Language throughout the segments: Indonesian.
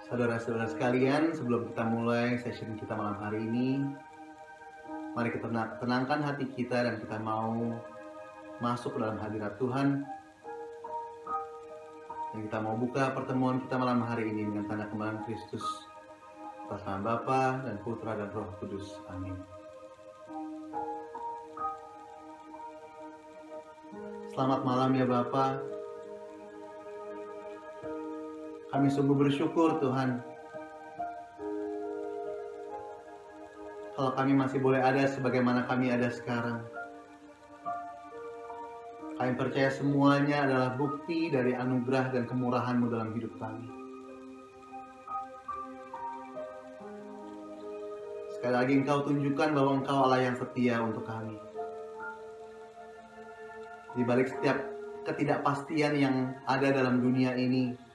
Saudara-saudara sekalian, sebelum kita mulai session kita malam hari ini, mari kita tenangkan hati kita dan kita mau masuk ke dalam hadirat Tuhan. Dan kita mau buka pertemuan kita malam hari ini dengan tanda kebenaran Kristus. Atas nama Bapa dan Putra dan Roh Kudus. Amin. Selamat malam ya Bapa. Kami sungguh bersyukur Tuhan, kalau kami masih boleh ada sebagaimana kami ada sekarang. Kami percaya semuanya adalah bukti dari anugerah dan kemurahan-Mu dalam hidup kami. Sekali lagi Engkau tunjukkan bahwa Engkau Allah yang setia untuk kami. Di balik setiap ketidakpastian yang ada dalam dunia ini,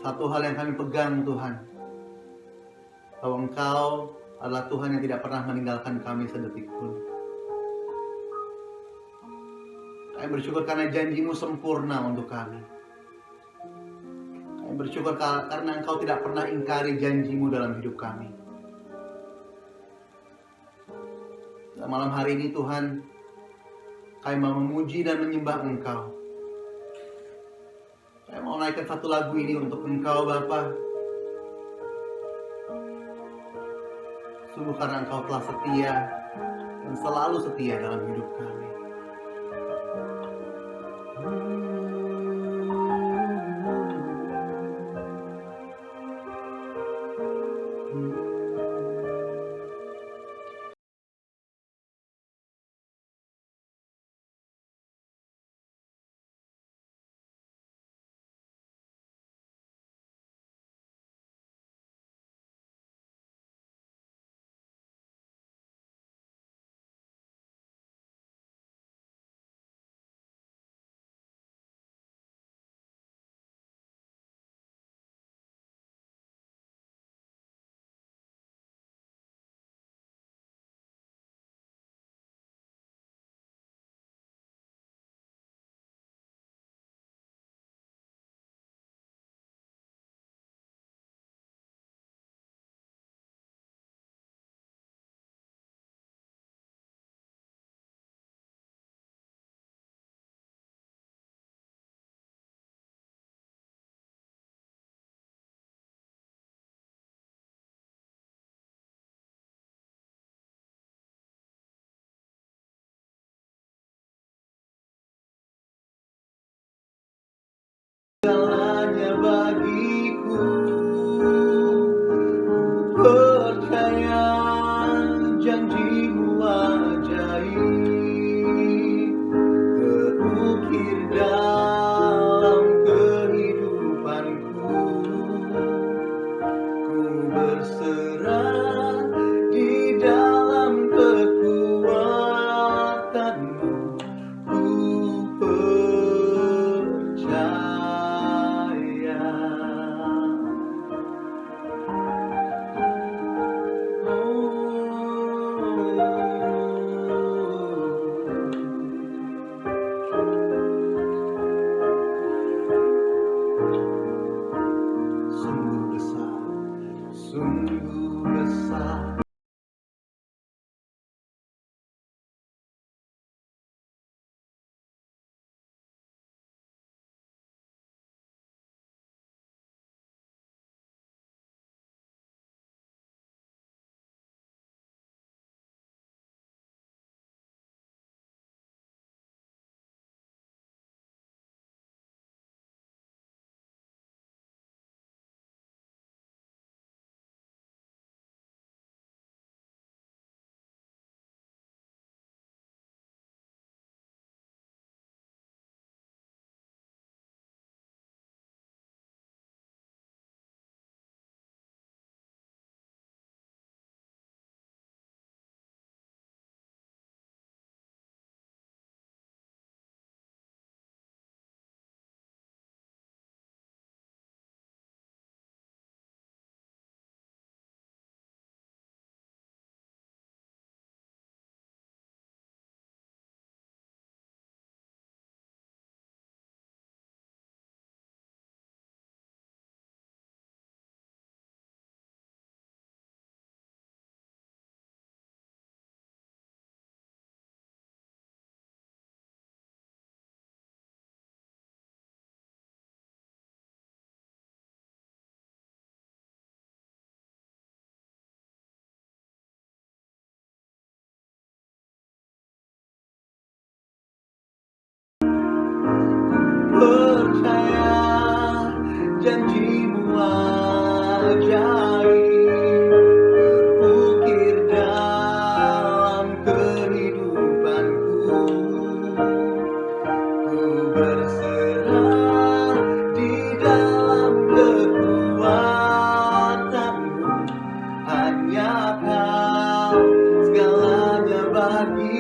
satu hal yang kami pegang Tuhan, bahwa Engkau adalah Tuhan yang tidak pernah meninggalkan kami sedetik pun. Kami bersyukur karena janji-Mu sempurna untuk kami. Kami bersyukur karena Engkau tidak pernah ingkari janji-Mu dalam hidup kami. Dan malam hari ini Tuhan, kami mau memuji dan menyembah Engkau. Kami mau naikkan satu lagu ini untuk Engkau Bapa. Sungguh karena Engkau telah setia dan selalu setia dalam hidup kami.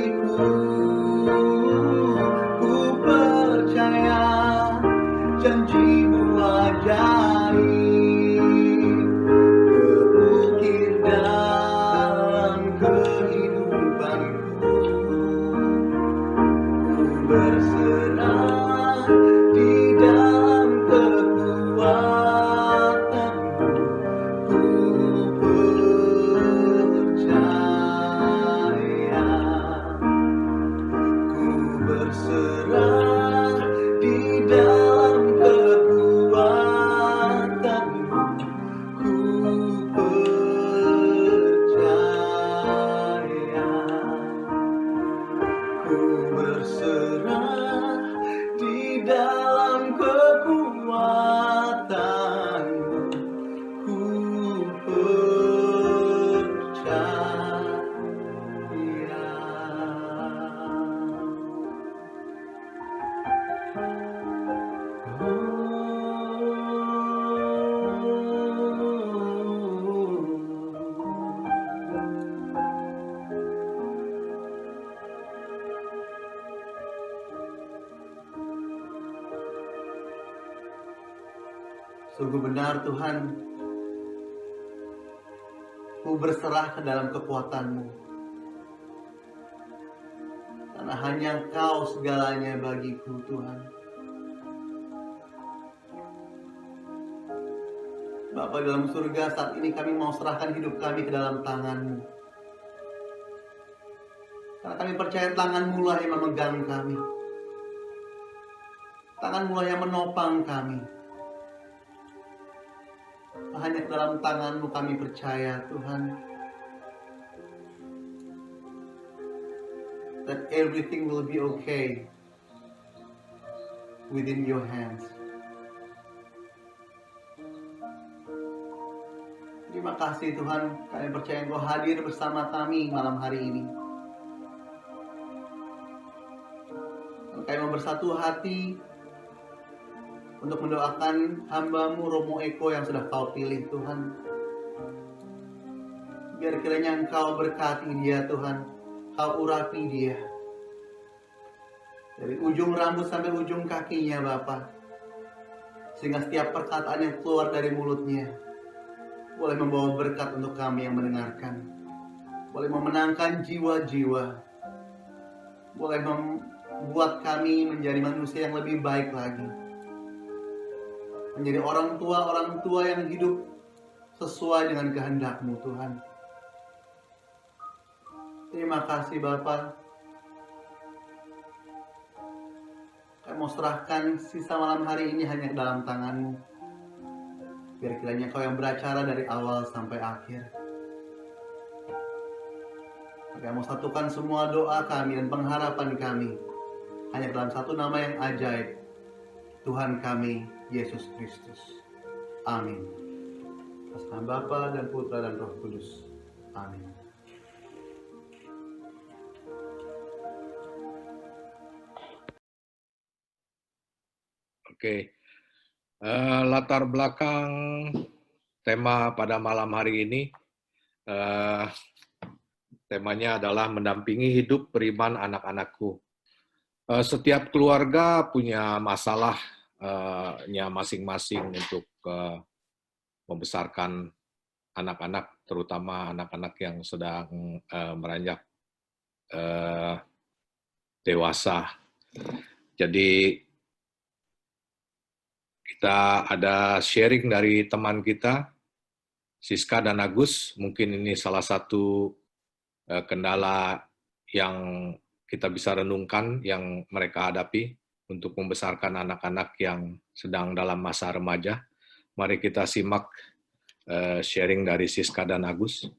bagiku. Ku percaya janjimu ajaib, terukir dalam kehidupanku. Ku berserah di dalam kekuatanmu. Ku percaya, ku berserah di dalam kekuatanmu. Ku percaya, ku berserah di dalam kekuatanmu. Ku percaya. Sungguh benar Tuhan, ku berserah ke dalam kekuatan-Mu, karena hanya Engkau segalanya bagiku Tuhan. Bapa dalam surga, saat ini kami mau serahkan hidup kami ke dalam tangan-Mu, karena kami percaya tangan-Mu lah yang memegang kami, tangan-Mu lah yang menopang kami. Hanya dalam tangan-Mu kami percaya Tuhan, that everything will be okay within your hands. Terima kasih Tuhan, kami percaya Engkau hadir bersama kami malam hari ini. Dan kami mau bersatu hati untuk mendoakan hamba-Mu Romo Eko yang sudah Kau pilih Tuhan. Biar kiranya Engkau berkati dia Tuhan, Kau urapi dia dari ujung rambut sampai ujung kakinya Bapa, sehingga setiap perkataan yang keluar dari mulutnya boleh membawa berkat untuk kami yang mendengarkan, boleh memenangkan jiwa-jiwa, boleh membuat kami menjadi manusia yang lebih baik lagi, menjadi orang tua yang hidup sesuai dengan kehendak-Mu Tuhan. Terima kasih Bapa. Kami mau serahkan sisa malam hari ini hanya ke dalam tangan-Mu. Biar kiranya Kau yang beracara dari awal sampai akhir. Kami mau satukan semua doa kami dan pengharapan kami hanya dalam satu nama yang ajaib, Tuhan kami Yesus Kristus. Amin. Atas nama Bapa dan Putra dan Roh Kudus. Amin. Oke, latar belakang tema pada malam hari ini, temanya adalah mendampingi hidup beriman anak-anakku. Setiap keluarga punya masalahnya masing-masing untuk membesarkan anak-anak, terutama anak-anak yang sedang meranjak dewasa. Jadi kita ada sharing dari teman kita, Siska dan Agus. Mungkin ini salah satu kendala yang kita bisa renungkan yang mereka hadapi untuk membesarkan anak-anak yang sedang dalam masa remaja. Mari kita simak sharing dari Siska dan Agus.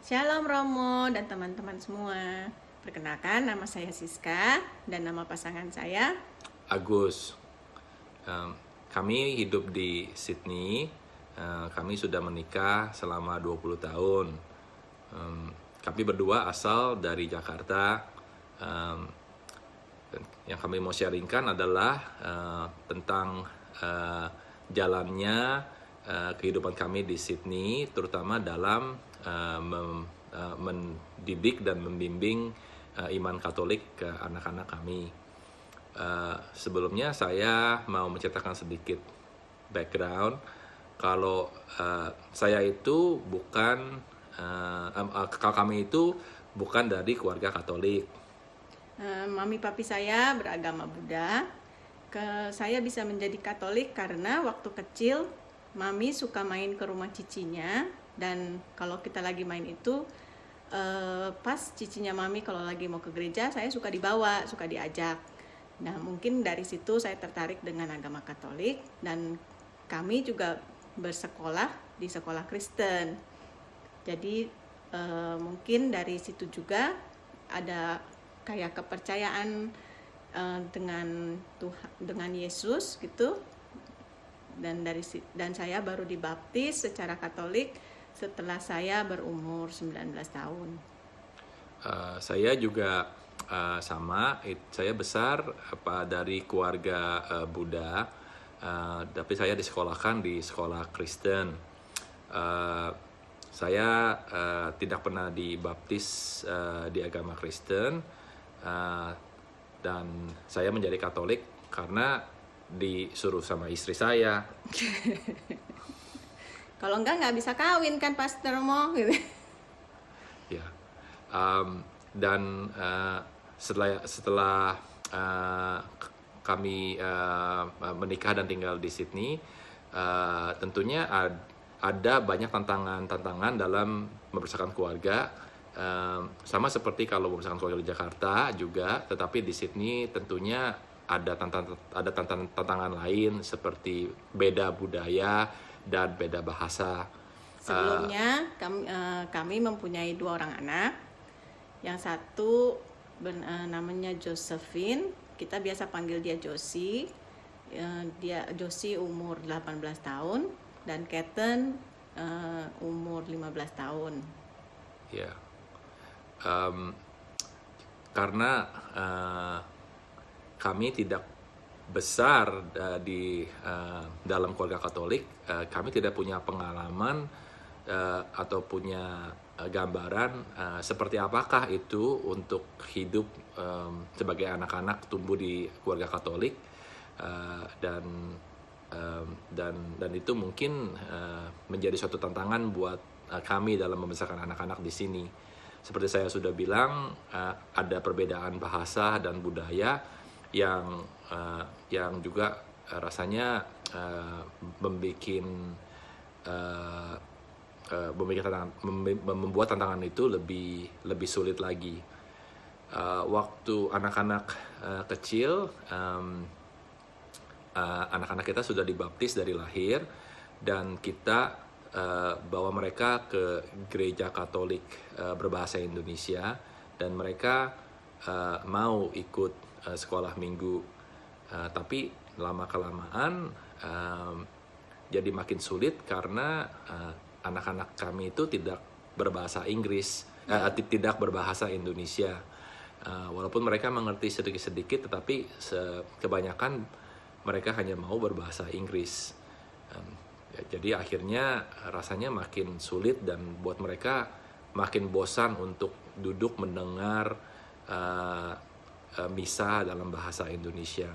Shalom Romo dan teman-teman semua. Perkenalkan, nama saya Siska dan nama pasangan saya Agus. Kami hidup di Sydney. Kami sudah menikah selama 20 tahun. Kami berdua asal dari Jakarta. yang kami mau sharingkan adalah tentang jalannya kehidupan kami di Sydney, terutama dalam mendidik dan membimbing iman Katolik ke anak-anak kami. Sebelumnya saya mau menceritakan sedikit background. Kalau saya itu bukan, kalau kami itu bukan dari keluarga Katolik. Mami papi saya beragama Buddha. Saya bisa menjadi Katolik karena waktu kecil Mami suka main ke rumah cicinya, dan kalau kita lagi main itu pas cicinya Mami kalau lagi mau ke gereja, saya suka dibawa, suka diajak. Nah, mungkin dari situ saya tertarik dengan agama Katolik, dan kami juga bersekolah di sekolah Kristen. Jadi mungkin dari situ juga ada kayak kepercayaan dengan Tuhan, dengan Yesus gitu. Dan saya baru dibaptis secara Katolik setelah saya berumur 19 tahun. Saya juga sama, saya besar dari keluarga Buddha, tapi saya disekolahkan di sekolah Kristen. Saya tidak pernah dibaptis di agama Kristen, dan saya menjadi Katolik karena disuruh sama istri saya. Kalau nggak bisa kawin kan, Pastor Mo gitu. Ya, dan setelah kami menikah dan tinggal di Sydney, tentunya ada banyak tantangan dalam membesarkan keluarga, sama seperti kalau membesarkan keluarga di Jakarta juga, tetapi di Sydney tentunya ada tantangan lain seperti beda budaya dan beda bahasa. Sebelumnya kami mempunyai 2 orang anak. Yang satu namanya Josephine, kita biasa panggil dia Josie. Josie umur 18 tahun, dan Keaton umur 15 tahun. Ya, karena kami tidak besar di dalam keluarga Katolik, kami tidak punya pengalaman atau punya gambaran seperti apakah itu untuk hidup sebagai anak-anak tumbuh di keluarga Katolik, dan itu mungkin menjadi suatu tantangan buat kami dalam membesarkan anak-anak di sini. Seperti saya sudah bilang, ada perbedaan bahasa dan budaya yang juga rasanya membuat tantangan itu lebih sulit lagi. Waktu anak-anak kecil, anak-anak kita sudah dibaptis dari lahir, dan kita bawa mereka ke gereja Katolik berbahasa Indonesia, dan mereka mau ikut sekolah minggu, tapi lama-kelamaan jadi makin sulit karena anak-anak kami itu tidak berbahasa Inggris, tidak berbahasa Indonesia. Walaupun mereka mengerti sedikit-sedikit, tetapi kebanyakan mereka hanya mau berbahasa Inggris. Jadi akhirnya rasanya makin sulit, dan buat mereka makin bosan untuk duduk mendengar misa dalam bahasa Indonesia,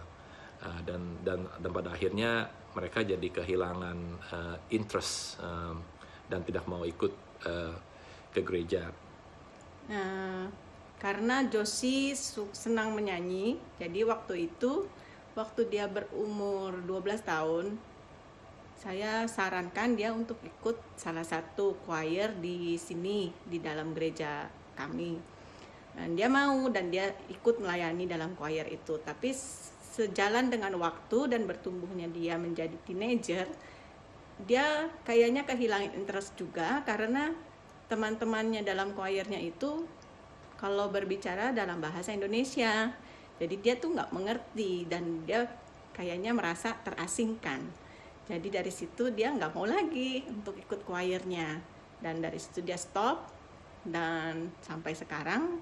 dan pada akhirnya mereka jadi kehilangan interest dan tidak mau ikut ke gereja. Karena Josie senang menyanyi, jadi waktu dia berumur 12 tahun, saya sarankan dia untuk ikut salah satu choir di sini, di dalam gereja kami. Dan dia mau, dan dia ikut melayani dalam choir itu. Tapi sejalan dengan waktu dan bertumbuhnya dia menjadi teenager, dia kayaknya kehilangan interest juga, karena teman-temannya dalam choirnya itu kalau berbicara dalam bahasa Indonesia. Jadi dia tuh nggak mengerti, dan dia kayaknya merasa terasingkan. Jadi dari situ dia nggak mau lagi untuk ikut choirnya, dan dari situ dia stop, dan sampai sekarang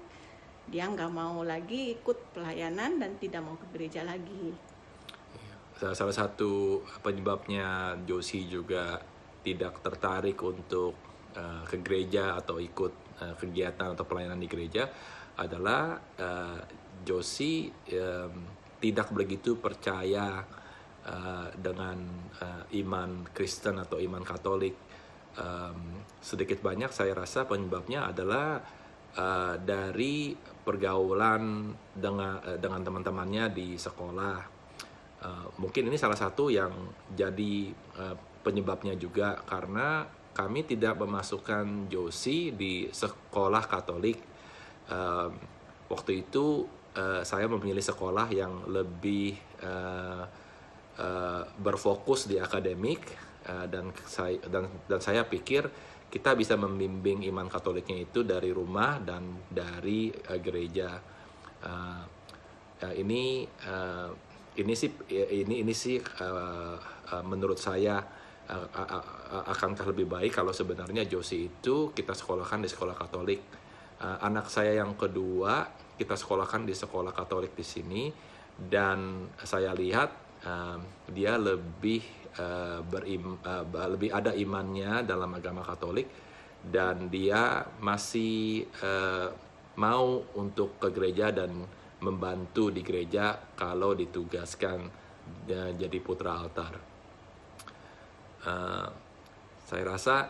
dia nggak mau lagi ikut pelayanan dan tidak mau ke gereja lagi. Salah satu penyebabnya Josie juga tidak tertarik untuk ke gereja atau ikut kegiatan atau pelayanan di gereja adalah Josie tidak begitu percaya dengan iman Kristen atau iman Katolik. Sedikit banyak saya rasa penyebabnya adalah dari pergaulan dengan teman-temannya di sekolah. Mungkin ini salah satu yang jadi penyebabnya juga, karena kami tidak memasukkan Josie di sekolah Katolik. Waktu itu saya memilih sekolah yang lebih berfokus di akademik, dan saya pikir kita bisa membimbing iman Katoliknya itu dari rumah dan dari gereja. Ini sih menurut saya akankah lebih baik kalau sebenarnya Josie itu kita sekolahkan di sekolah Katolik. Anak saya yang kedua kita sekolahkan di sekolah Katolik di sini, dan saya lihat dia lebih ada imannya dalam agama Katolik, dan dia masih mau untuk ke gereja dan membantu di gereja kalau ditugaskan jadi putra altar. Saya rasa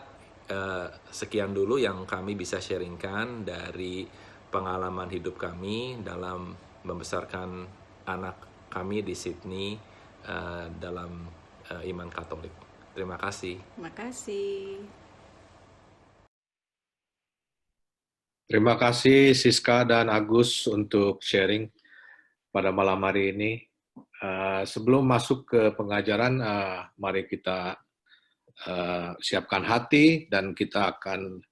sekian dulu yang kami bisa sharingkan dari pengalaman hidup kami dalam membesarkan anak kami di Sydney dalam iman Katolik. Terima kasih. Terima kasih. Terima kasih Siska dan Agus untuk sharing pada malam hari ini. Sebelum masuk ke pengajaran, mari kita siapkan hati dan kita akan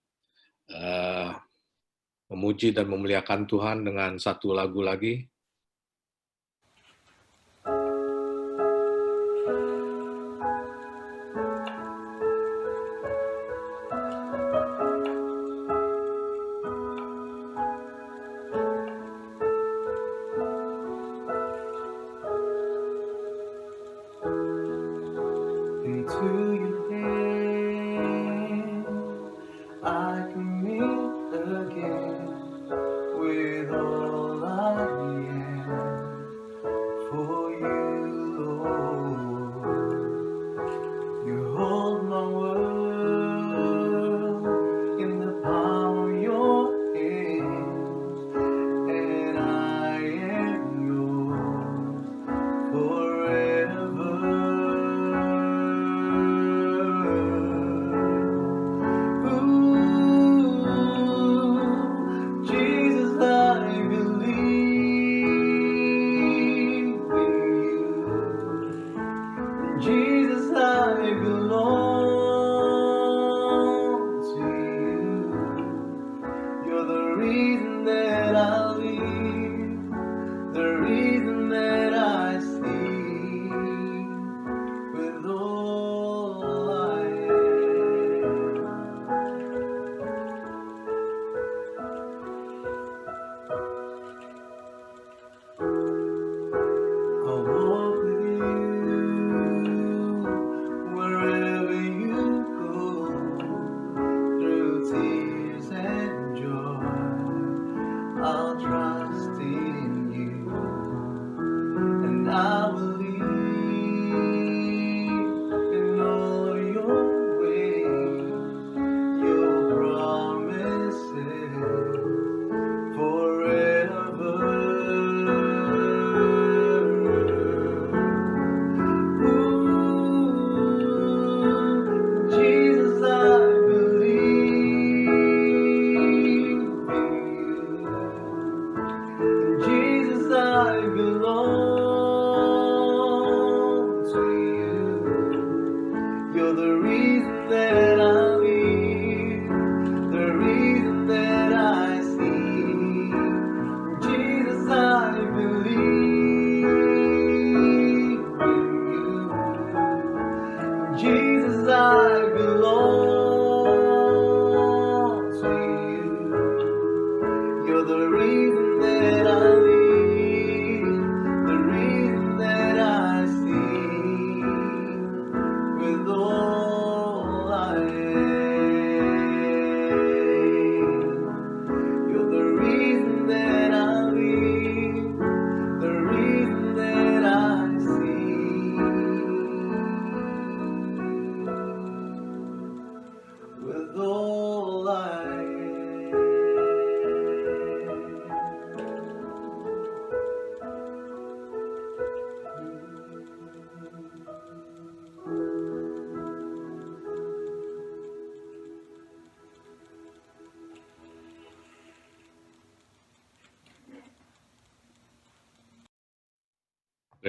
memuji dan memuliakan Tuhan dengan satu lagu lagi. Into your hand I commit again with all I am for you, Lord. You hold my world in the palm of your hand, and I am yours forever. Jesus, I believe in you. Jesus, I belong to you. You're the reason that I live, the reason that I see, with all I am. I'll walk with you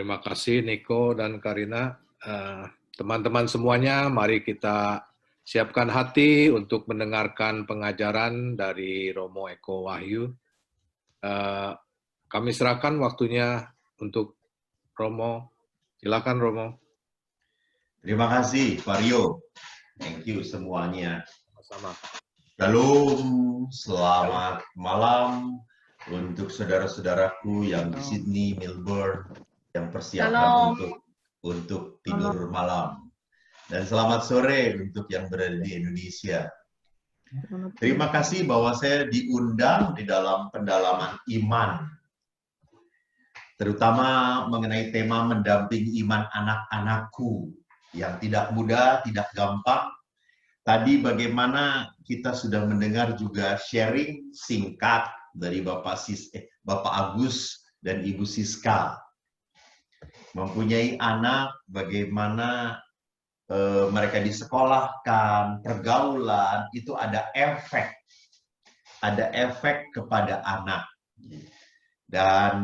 Terima kasih Niko dan Karina. Teman-teman semuanya, mari kita siapkan hati untuk mendengarkan pengajaran dari Romo Eko Wahyu. Kami serahkan waktunya untuk Romo. Silakan Romo. Terima kasih Pak Rio. Thank you semuanya. Sama. Shalom, selamat malam untuk saudara-saudaraku yang di Sydney, Melbourne, yang persiapan untuk tidur malam. Dan selamat sore untuk yang berada di Indonesia. Terima kasih bahwa saya diundang di dalam pendalaman iman. Terutama mengenai tema mendampingi iman anak-anakku yang tidak mudah, tidak gampang. Tadi bagaimana kita sudah mendengar juga sharing singkat dari Bapak Agus dan Ibu Siska. Mempunyai anak, bagaimana mereka disekolahkan, pergaulan, itu ada efek. Ada efek kepada anak. Dan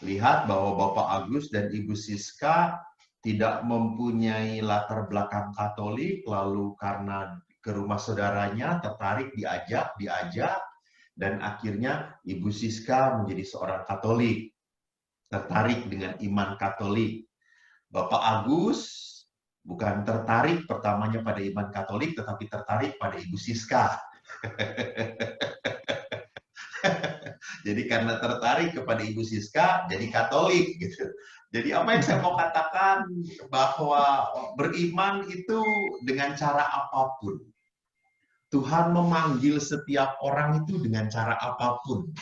lihat bahwa Bapak Agus dan Ibu Siska tidak mempunyai latar belakang Katolik, lalu karena ke rumah saudaranya tertarik diajak, dan akhirnya Ibu Siska menjadi seorang Katolik, tertarik dengan iman Katolik. Bapak Agus bukan tertarik pertamanya pada iman Katolik, tetapi tertarik pada Ibu Siska. Jadi karena tertarik kepada Ibu Siska, jadi Katolik gitu. Jadi apa yang saya mau katakan bahwa beriman itu dengan cara apapun. Tuhan memanggil setiap orang itu dengan cara apapun.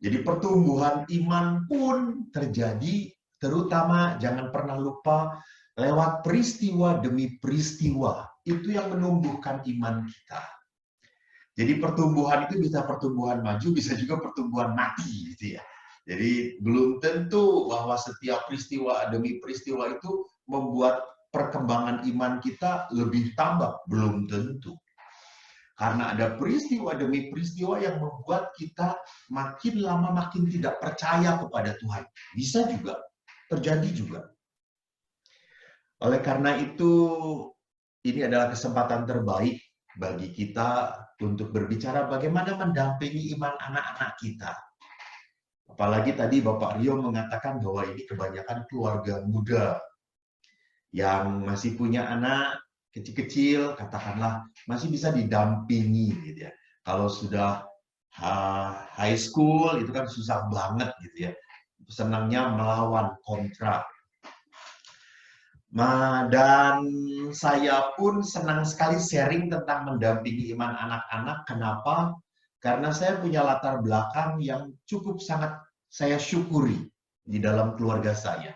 Jadi pertumbuhan iman pun terjadi, terutama jangan pernah lupa lewat peristiwa demi peristiwa. Itu yang menumbuhkan iman kita. Jadi pertumbuhan itu bisa pertumbuhan maju, bisa juga pertumbuhan mati gitu ya. Jadi belum tentu bahwa setiap peristiwa demi peristiwa itu membuat perkembangan iman kita lebih tambah, belum tentu. Karena ada peristiwa demi peristiwa yang membuat kita makin lama makin tidak percaya kepada Tuhan. Bisa juga, terjadi juga. Oleh karena itu, ini adalah kesempatan terbaik bagi kita untuk berbicara bagaimana mendampingi iman anak-anak kita. Apalagi tadi Bapak Rio mengatakan bahwa ini kebanyakan keluarga muda yang masih punya anak kecil-kecil, katakanlah masih bisa didampingi gitu ya. Kalau sudah high school itu kan susah banget gitu ya. Senangnya melawan kontra. Dan saya pun senang sekali sharing tentang mendampingi iman anak-anak. Kenapa? Karena saya punya latar belakang yang cukup sangat saya syukuri di dalam keluarga saya.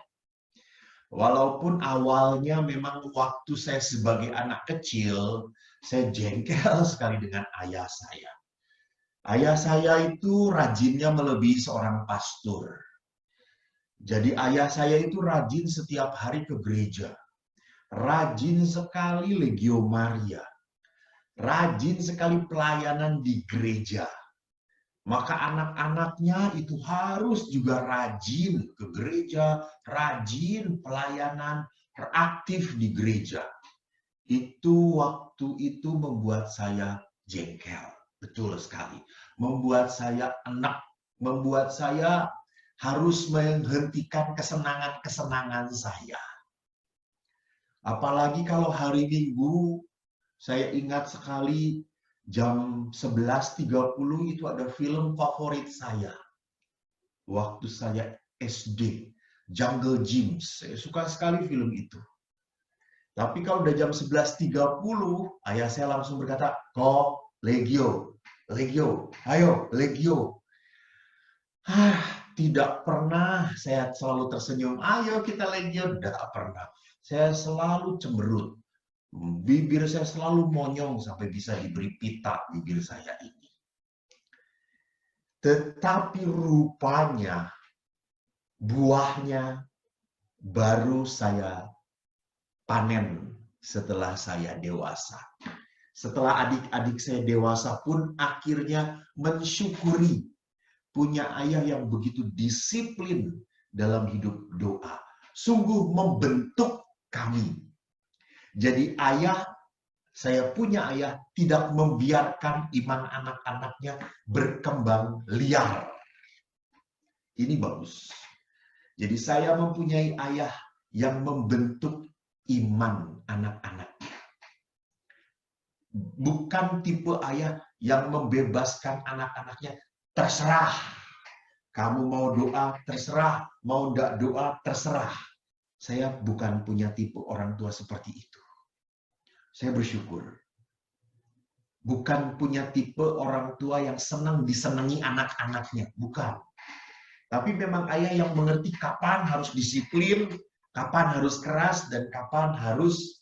Walaupun awalnya memang waktu saya sebagai anak kecil, saya jengkel sekali dengan ayah saya. Ayah saya itu rajinnya melebihi seorang pastor. Jadi ayah saya itu rajin setiap hari ke gereja. Rajin sekali Legio Maria. Rajin sekali pelayanan di gereja. Maka anak-anaknya itu harus juga rajin ke gereja, rajin pelayanan, aktif di gereja. Itu waktu itu membuat saya jengkel. Betul sekali. Membuat saya enak. Membuat saya harus menghentikan kesenangan-kesenangan saya. Apalagi kalau hari Minggu, saya ingat sekali jam 11.30 itu ada film favorit saya. Waktu saya SD, Jungle Gyms. Saya suka sekali film itu. Tapi kalau udah jam 11.30, ayah saya langsung berkata, "Kok, Legio, Legio, ayo, Legio." Tidak pernah saya selalu tersenyum, "Ayo kita Legio." Tidak pernah. Saya selalu cemberut. Bibir saya selalu monyong sampai bisa diberi pita bibir saya ini. Tetapi rupanya buahnya baru saya panen setelah saya dewasa. Setelah adik-adik saya dewasa pun akhirnya mensyukuri punya ayah yang begitu disiplin dalam hidup doa. Sungguh membentuk kami. Jadi saya punya ayah tidak membiarkan iman anak-anaknya berkembang liar. Ini bagus. Jadi saya mempunyai ayah yang membentuk iman anak-anaknya. Bukan tipe ayah yang membebaskan anak-anaknya, terserah. Kamu mau doa, terserah. Mau enggak doa, terserah. Saya bukan punya tipe orang tua seperti itu. Saya bersyukur. Bukan punya tipe orang tua yang senang disenangi anak-anaknya. Bukan. Tapi memang ayah yang mengerti kapan harus disiplin, kapan harus keras, dan kapan harus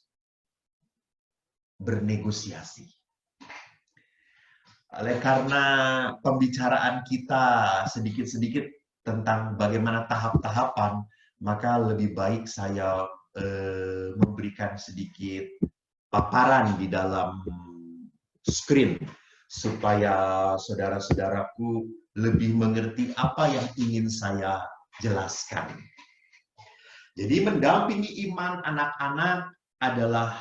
bernegosiasi. Oleh karena pembicaraan kita sedikit-sedikit tentang bagaimana tahap-tahapan, maka lebih baik saya memberikan sedikit paparan di dalam screen supaya saudara-saudaraku lebih mengerti apa yang ingin saya jelaskan. Jadi mendampingi iman anak-anak adalah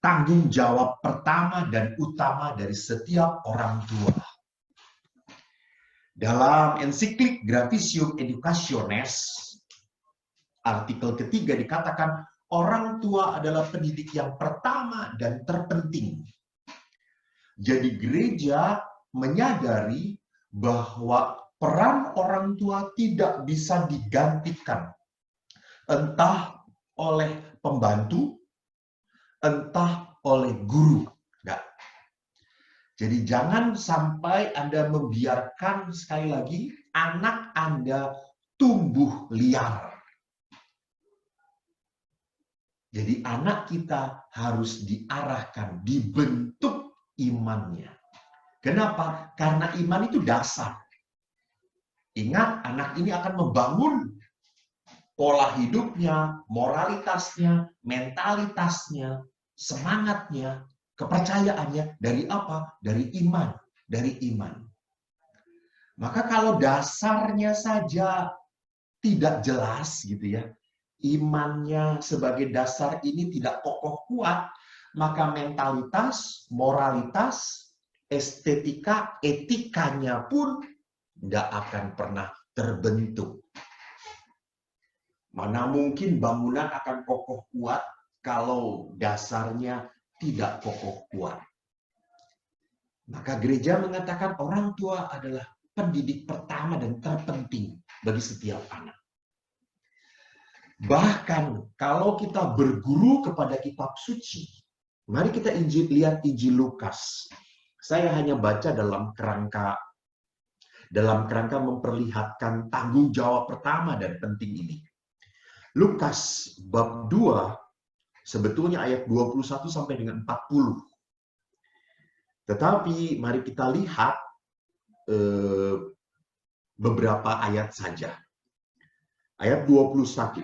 tanggung jawab pertama dan utama dari setiap orang tua. Dalam ensiklik Gravisium Educationis, artikel ketiga dikatakan, orang tua adalah pendidik yang pertama dan terpenting. Jadi gereja menyadari bahwa peran orang tua tidak bisa digantikan, entah oleh pembantu, entah oleh guru. Enggak. Jadi jangan sampai Anda membiarkan, sekali lagi, anak Anda tumbuh liar. Jadi anak kita harus diarahkan, dibentuk imannya. Kenapa? Karena iman itu dasar. Ingat, anak ini akan membangun pola hidupnya, moralitasnya, mentalitasnya, semangatnya, kepercayaannya dari apa? Dari iman, dari iman. Maka kalau dasarnya saja tidak jelas gitu ya, imannya sebagai dasar ini tidak kokoh kuat, maka mentalitas, moralitas, estetika, etikanya pun tidak akan pernah terbentuk. Mana mungkin bangunan akan kokoh kuat kalau dasarnya tidak kokoh kuat. Maka gereja mengatakan orang tua adalah pendidik pertama dan terpenting bagi setiap anak. Bahkan kalau kita berguru kepada kitab suci, mari kita lihat Injil Lukas. Saya hanya baca dalam kerangka memperlihatkan tanggung jawab pertama dan penting ini. Lukas bab 2 sebetulnya ayat 21 sampai dengan 40. Tetapi mari kita lihat beberapa ayat saja. Ayat 21.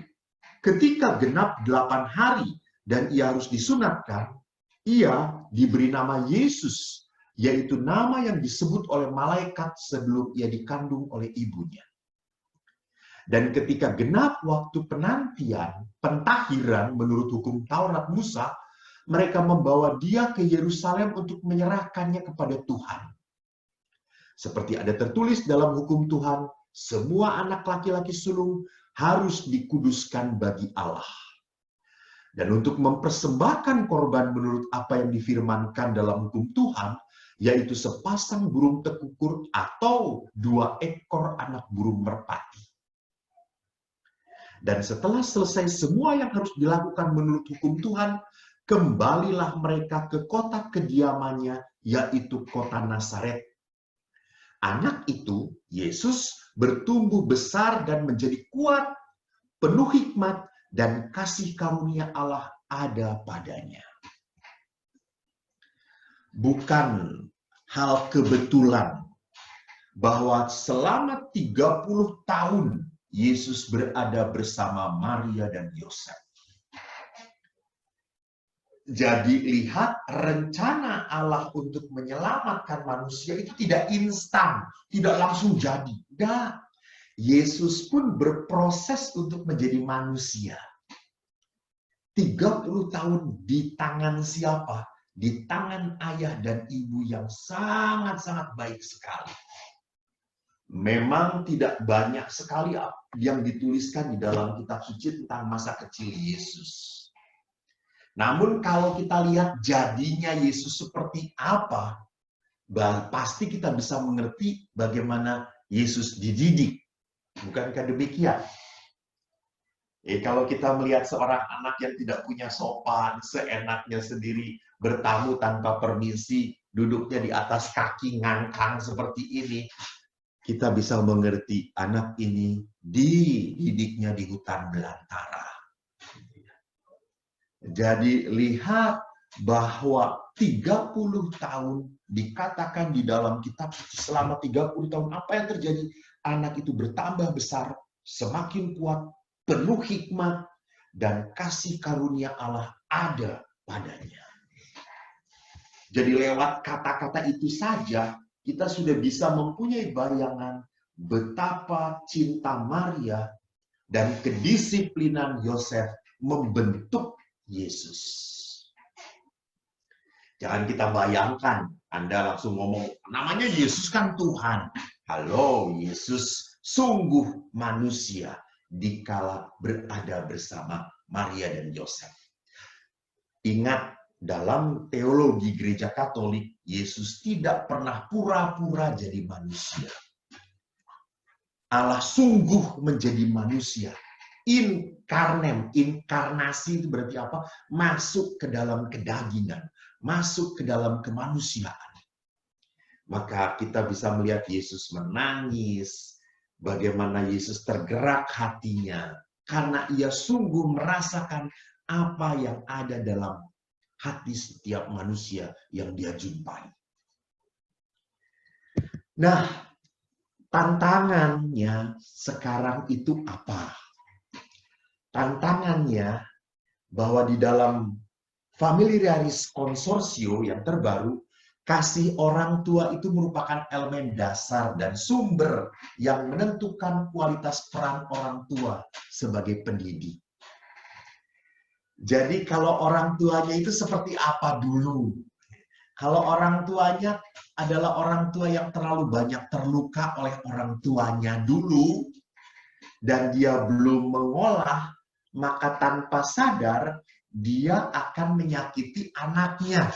Ketika genap 8 hari dan ia harus disunatkan, ia diberi nama Yesus, yaitu nama yang disebut oleh malaikat sebelum ia dikandung oleh ibunya. Dan ketika genap waktu penantian, pentahiran menurut hukum Taurat Musa, mereka membawa dia ke Yerusalem untuk menyerahkannya kepada Tuhan. Seperti ada tertulis dalam hukum Tuhan, semua anak laki-laki sulung harus dikuduskan bagi Allah. Dan untuk mempersembahkan korban menurut apa yang difirmankan dalam hukum Tuhan, yaitu sepasang burung tekukur atau 2 ekor anak burung merpati. Dan setelah selesai semua yang harus dilakukan menurut hukum Tuhan, kembalilah mereka ke kota kediamannya, yaitu kota Nazaret. Anak itu, Yesus, bertumbuh besar dan menjadi kuat, penuh hikmat, dan kasih karunia Allah ada padanya. Bukan hal kebetulan bahwa selama 30 tahun Yesus berada bersama Maria dan Yosef. Jadi lihat, rencana Allah untuk menyelamatkan manusia itu tidak instan, tidak langsung jadi. Enggak. Yesus pun berproses untuk menjadi manusia. 30 tahun di tangan siapa? Di tangan ayah dan ibu yang sangat-sangat baik sekali. Memang tidak banyak sekali yang dituliskan di dalam kitab suci tentang masa kecil Yesus. Namun kalau kita lihat jadinya Yesus seperti apa, pasti kita bisa mengerti bagaimana Yesus dididik. Bukankah demikian? Kalau kita melihat seorang anak yang tidak punya sopan, seenaknya sendiri, bertamu tanpa permisi, duduknya di atas kaki ngangkang seperti ini, kita bisa mengerti anak ini dididiknya di hutan belantara. Jadi lihat bahwa 30 tahun dikatakan di dalam kitab selama 30 tahun apa yang terjadi? Anak itu bertambah besar, semakin kuat, penuh hikmat, dan kasih karunia Allah ada padanya. Jadi lewat kata-kata itu saja, kita sudah bisa mempunyai bayangan betapa cinta Maria dan kedisiplinan Yosef membentuk Yesus. Jangan kita bayangkan, Anda langsung ngomong, namanya Yesus kan Tuhan. Halo, Yesus sungguh manusia dikala berada bersama Maria dan Yosef. Ingat, dalam teologi gereja Katolik, Yesus tidak pernah pura-pura jadi manusia. Allah sungguh menjadi manusia. Inkarnasi itu berarti apa? Masuk ke dalam kedagingan, masuk ke dalam kemanusiaan. Maka kita bisa melihat Yesus menangis, bagaimana Yesus tergerak hatinya, karena ia sungguh merasakan apa yang ada dalam hati setiap manusia yang dia jumpai. Nah, tantangannya sekarang itu apa? Tantangannya bahwa di dalam Familiaris Consortio yang terbaru, kasih orang tua itu merupakan elemen dasar dan sumber yang menentukan kualitas peran orang tua sebagai pendidik. Jadi kalau orang tuanya itu seperti apa dulu? Kalau orang tuanya adalah orang tua yang terlalu banyak terluka oleh orang tuanya dulu, dan dia belum mengolah, maka tanpa sadar dia akan menyakiti anaknya.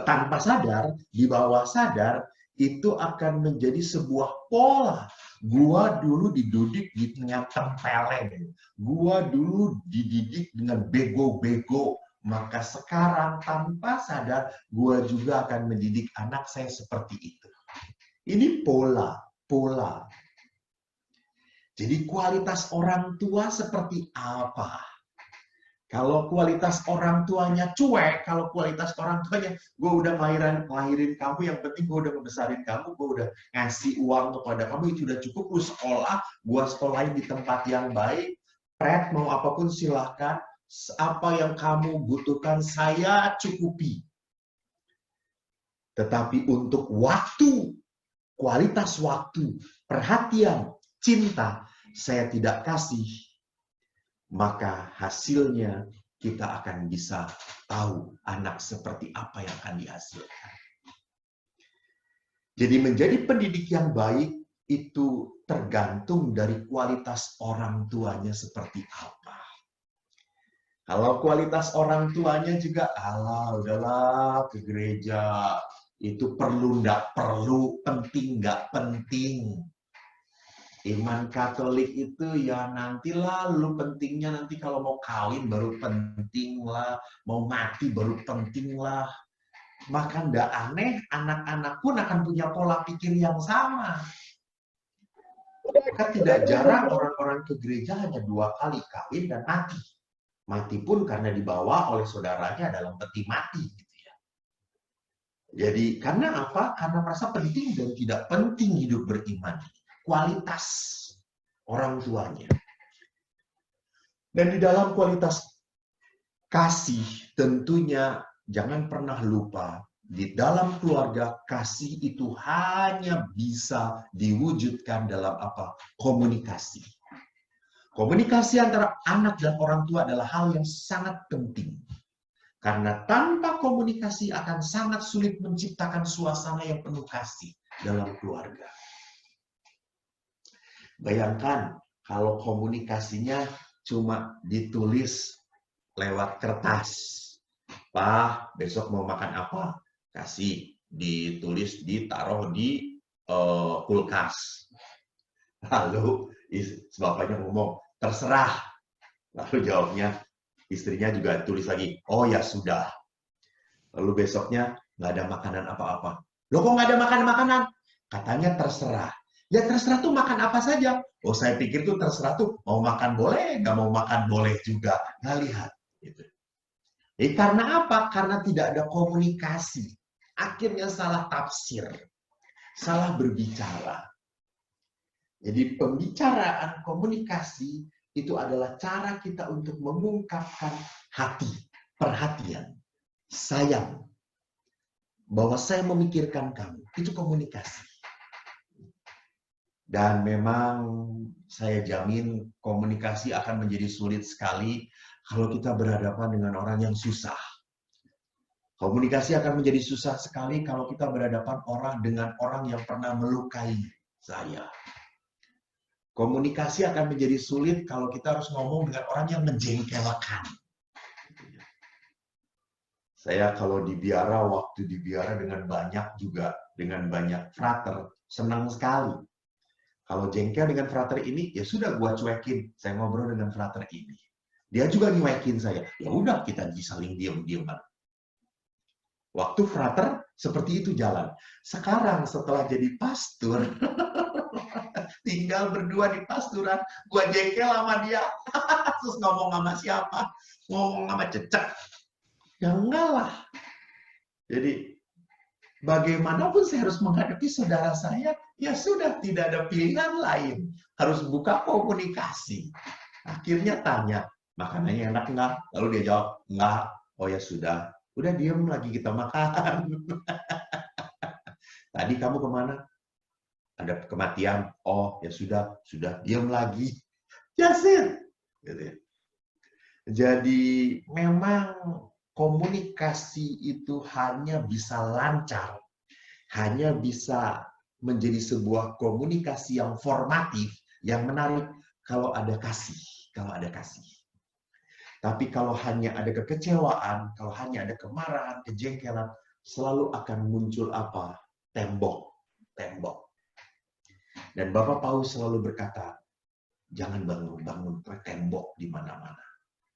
Tanpa sadar, di bawah sadar, itu akan menjadi sebuah pola. Gua dulu dididik dengan tempeleng. Gua dulu dididik dengan bego-bego. Maka sekarang tanpa sadar, gua juga akan mendidik anak saya seperti itu. Ini pola. Jadi kualitas orang tua seperti apa? Kalau kualitas orang tuanya cuek, kalau kualitas orang tuanya, gue udah ngelahirin kamu, yang penting gue udah ngebesarin kamu, gue udah ngasih uang kepada kamu, itu udah cukup, lu sekolah, gue sekolahin di tempat yang baik, Fred mau apapun silahkan, apa yang kamu butuhkan saya cukupi. Tetapi untuk waktu, kualitas waktu, perhatian, cinta, saya tidak kasih, maka hasilnya kita akan bisa tahu anak seperti apa yang akan dihasilkan. Jadi menjadi pendidik yang baik itu tergantung dari kualitas orang tuanya seperti apa. Kalau kualitas orang tuanya juga, alah udahlah ke gereja, itu perlu nggak perlu, penting nggak penting. Iman Katolik itu ya nanti lalu pentingnya nanti kalau mau kawin baru penting lah, mau mati baru penting lah. Maka nggak aneh anak-anak pun akan punya pola pikir yang sama. Maka tidak jarang orang-orang ke gereja hanya 2 kali kawin dan mati. Mati pun karena dibawa oleh saudaranya dalam peti mati. Gitu ya. Jadi karena apa? Karena merasa penting dan tidak penting hidup beriman. Kualitas orang tuanya. Dan di dalam kualitas kasih tentunya jangan pernah lupa di dalam keluarga, kasih itu hanya bisa diwujudkan dalam apa? Komunikasi. Komunikasi antara anak dan orang tua adalah hal yang sangat penting. Karena tanpa komunikasi akan sangat sulit menciptakan suasana yang penuh kasih dalam keluarga. Bayangkan kalau komunikasinya cuma ditulis lewat kertas. Pak, besok mau makan apa? Kasih, ditulis, ditaruh di kulkas. Lalu bapaknya ngomong, terserah. Lalu jawabnya, istrinya juga tulis lagi, oh ya sudah. Lalu besoknya nggak ada makanan apa-apa. Loh kok nggak ada makanan-makanan? Katanya terserah. Ya terserah tuh makan apa saja. Oh saya pikir tuh terserah tuh mau makan boleh, nggak mau makan boleh juga. Nggak lihat. Gitu. Karena apa? Karena tidak ada komunikasi. Akhirnya salah tafsir. Salah berbicara. Jadi pembicaraan komunikasi itu adalah cara kita untuk mengungkapkan hati, perhatian, sayang. Bahwa saya memikirkan kamu. Itu komunikasi. Dan memang saya jamin komunikasi akan menjadi sulit sekali kalau kita berhadapan dengan orang yang susah. Komunikasi akan menjadi susah sekali kalau kita berhadapan dengan orang yang pernah melukai saya. Komunikasi akan menjadi sulit kalau kita harus ngomong dengan orang yang menjengkelkan. Saya kalau di biara, waktu di biara dengan banyak frater, senang sekali. Kalau jengkel dengan frater ini, ya sudah gua cuekin. Saya ngobrol dengan frater ini. Dia juga nyuekin saya. Ya udah kita saling diam-diaman. Waktu frater seperti itu jalan. Sekarang setelah jadi pastor, tinggal berdua di pasturan, gua jengkel sama dia. Terus ngomong sama siapa? Ngomong sama cecek. Ya enggak lah. Jadi bagaimanapun saya harus menghadapi saudara saya, ya sudah tidak ada pilihan lain. Harus buka komunikasi. Akhirnya tanya, makanannya enak enggak? Lalu dia jawab, enggak. Oh ya sudah. Udah diam lagi kita makan. Tadi kamu kemana? Ada kematian. Oh ya sudah diam lagi. That's it. Jadi memang komunikasi itu hanya bisa lancar, hanya bisa menjadi sebuah komunikasi yang formatif, yang menarik kalau ada kasih, Tapi kalau hanya ada kekecewaan, kalau hanya ada kemarahan, kejengkelan, selalu akan muncul apa? Tembok. Dan Bapak Paus selalu berkata, jangan bangun tembok di mana-mana.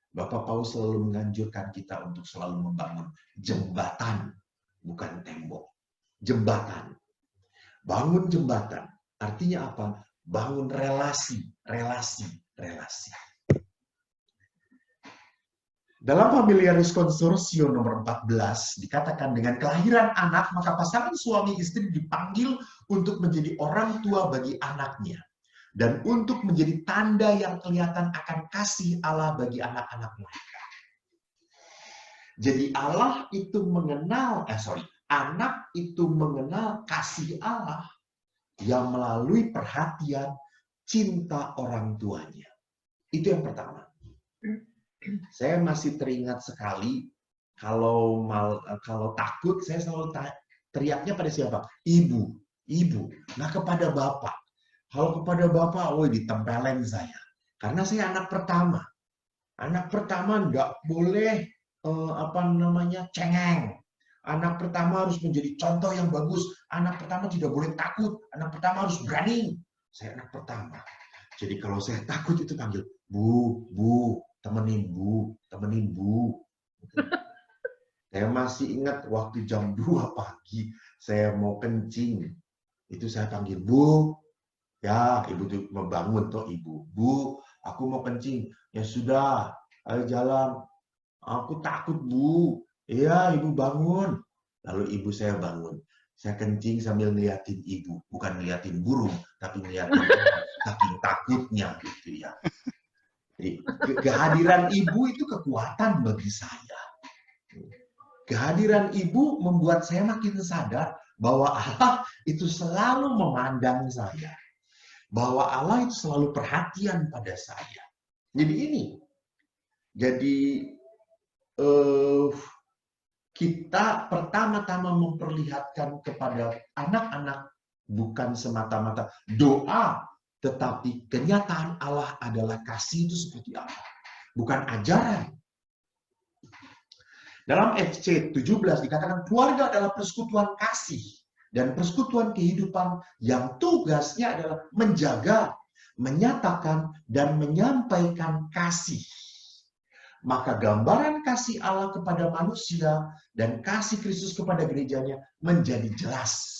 Bapak Paus selalu menganjurkan kita untuk selalu membangun jembatan, bukan tembok. Jembatan. Bangun jembatan. Artinya apa? Bangun relasi. Dalam Familiaris Consortio nomor 14 dikatakan dengan kelahiran anak maka pasangan suami istri dipanggil untuk menjadi orang tua bagi anaknya dan untuk menjadi tanda yang kelihatan akan kasih Allah bagi anak-anak mereka. Jadi anak itu mengenal kasih Allah yang melalui perhatian cinta orang tuanya. Itu yang pertama. Saya masih teringat sekali kalau takut saya selalu teriaknya pada siapa? Ibu. Nah kepada bapak. Kalau kepada bapak, ditempelin saya. Karena saya anak pertama. Anak pertama nggak boleh cengeng. Anak pertama harus menjadi contoh yang bagus. Anak pertama tidak boleh takut. Anak pertama harus berani. Saya anak pertama. Jadi kalau saya takut itu panggil bu. Temenin bu. Saya masih ingat waktu jam 2 pagi, saya mau kencing. Itu saya panggil, bu. Ya, ibu tuh membangun toh ibu. Bu, aku mau kencing. Ya sudah, ayo jalan. Aku takut bu. Iya, ibu bangun. Lalu ibu saya bangun. Saya kencing sambil ngeliatin ibu. Bukan ngeliatin burung, tapi ngeliatin saking takutnya gitu ya. Jadi, kehadiran ibu itu kekuatan bagi saya. Kehadiran ibu membuat saya makin sadar bahwa Allah itu selalu memandang saya. Bahwa Allah itu selalu perhatian pada saya. Jadi ini. Jadi kita pertama-tama memperlihatkan kepada anak-anak bukan semata-mata doa, tetapi kenyataan Allah adalah kasih itu seperti apa. Bukan ajaran. Dalam FC 17 dikatakan keluarga adalah persekutuan kasih dan persekutuan kehidupan yang tugasnya adalah menjaga, menyatakan, dan menyampaikan kasih. Maka gambaran kasih Allah kepada manusia dan kasih Kristus kepada gerejanya menjadi jelas.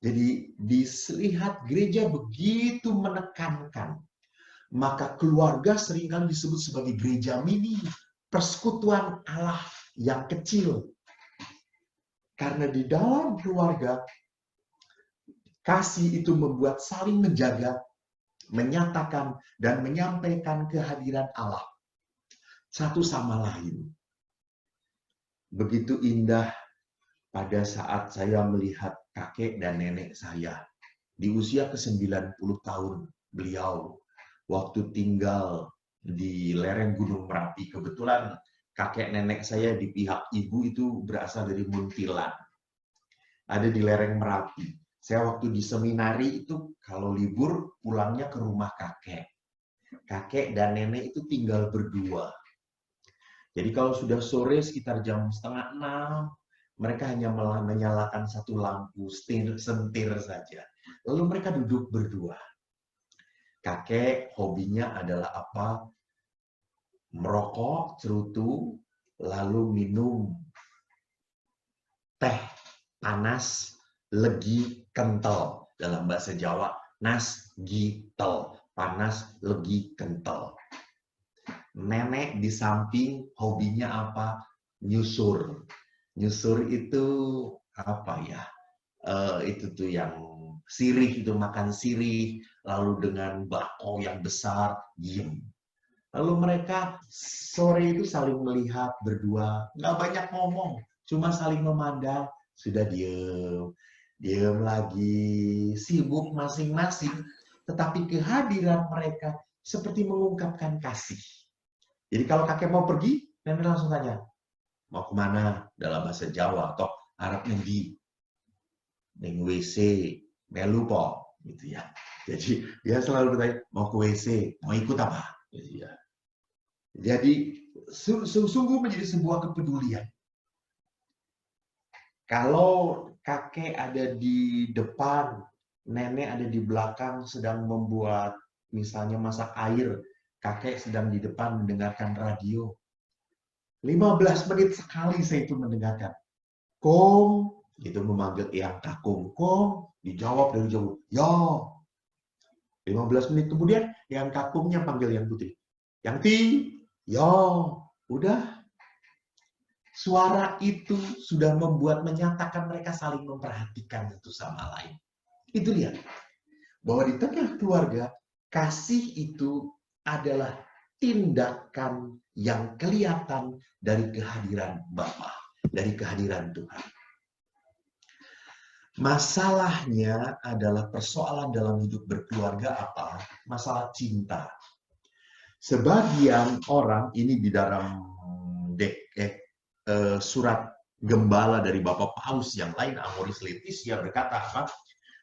Jadi dilihat gereja begitu menekankan, maka keluarga seringkali disebut sebagai gereja mini, persekutuan Allah yang kecil. Karena di dalam keluarga, kasih itu membuat saling menjaga, menyatakan, dan menyampaikan kehadiran Allah satu sama lain. Begitu indah pada saat saya melihat kakek dan nenek saya. Di usia ke-90 tahun beliau, waktu tinggal di lereng Gunung Merapi. Kebetulan kakek nenek saya di pihak ibu itu berasal dari Muntilan. Ada di lereng Merapi. Saya waktu di seminari itu kalau libur pulangnya ke rumah kakek. Kakek dan nenek itu tinggal berdua. Jadi kalau sudah sore sekitar jam 5:30, mereka hanya menyalakan satu lampu sentir saja. Lalu mereka duduk berdua. Kakek hobinya adalah apa? Merokok, cerutu, lalu minum teh panas, legi, kental. Dalam bahasa Jawa, nas, gitel. Panas, legi, kental. Nenek di samping hobinya apa? Nyusur. Nyusur itu apa ya? Itu tuh yang sirih, itu makan sirih, lalu dengan bakso yang besar, diem. Lalu mereka sore itu saling melihat berdua, nggak banyak ngomong, cuma saling memandang, sudah diem, diem lagi, sibuk masing-masing, tetapi kehadiran mereka seperti mengungkapkan kasih. Jadi kalau kakek mau pergi, nenek langsung tanya, mau kemana? Dalam bahasa Jawa, atau Arab ngendi? Neng WC, melu po, gitu ya. Jadi dia selalu bertanya, mau ke WC, mau ikut apa? Gitu ya. Jadi sungguh menjadi sebuah kepedulian. Kalau kakek ada di depan, nenek ada di belakang sedang membuat misalnya masak air, kakek sedang di depan mendengarkan radio. 15 menit sekali saya itu mendengarkan. Kong, itu memanggil Eyang Kakung. Kong, dijawab dari jauh. Yo. 15 menit kemudian, Eyang Kakungnya panggil Yang Putri. Yang Ti, yo. Udah. Suara itu sudah menyatakan mereka saling memperhatikan satu sama lain. Itu lihat. Bahwa di tengah keluarga, kasih itu adalah tindakan yang kelihatan dari kehadiran Bapa, dari kehadiran Tuhan. Masalahnya adalah persoalan dalam hidup berkeluarga apa? Masalah cinta. Sebagian orang, ini di dalam surat gembala dari Bapak Paus yang lain, Amoris Laetitia berkata apa?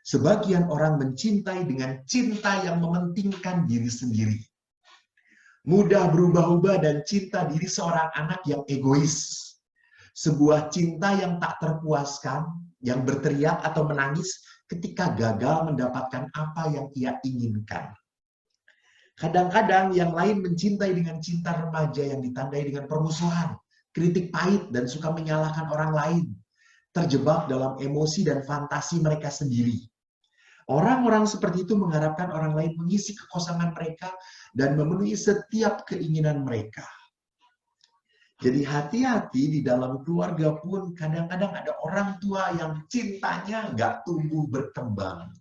Sebagian orang mencintai dengan cinta yang mementingkan diri sendiri. Mudah berubah-ubah dan cinta diri seorang anak yang egois. Sebuah cinta yang tak terpuaskan, yang berteriak atau menangis ketika gagal mendapatkan apa yang ia inginkan. Kadang-kadang yang lain mencintai dengan cinta remaja yang ditandai dengan permusuhan, kritik pahit, dan suka menyalahkan orang lain. Terjebak dalam emosi dan fantasi mereka sendiri. Orang-orang seperti itu mengharapkan orang lain mengisi kekosongan mereka dan memenuhi setiap keinginan mereka. Jadi hati-hati di dalam keluarga pun kadang-kadang ada orang tua yang cintanya nggak tumbuh berkembang.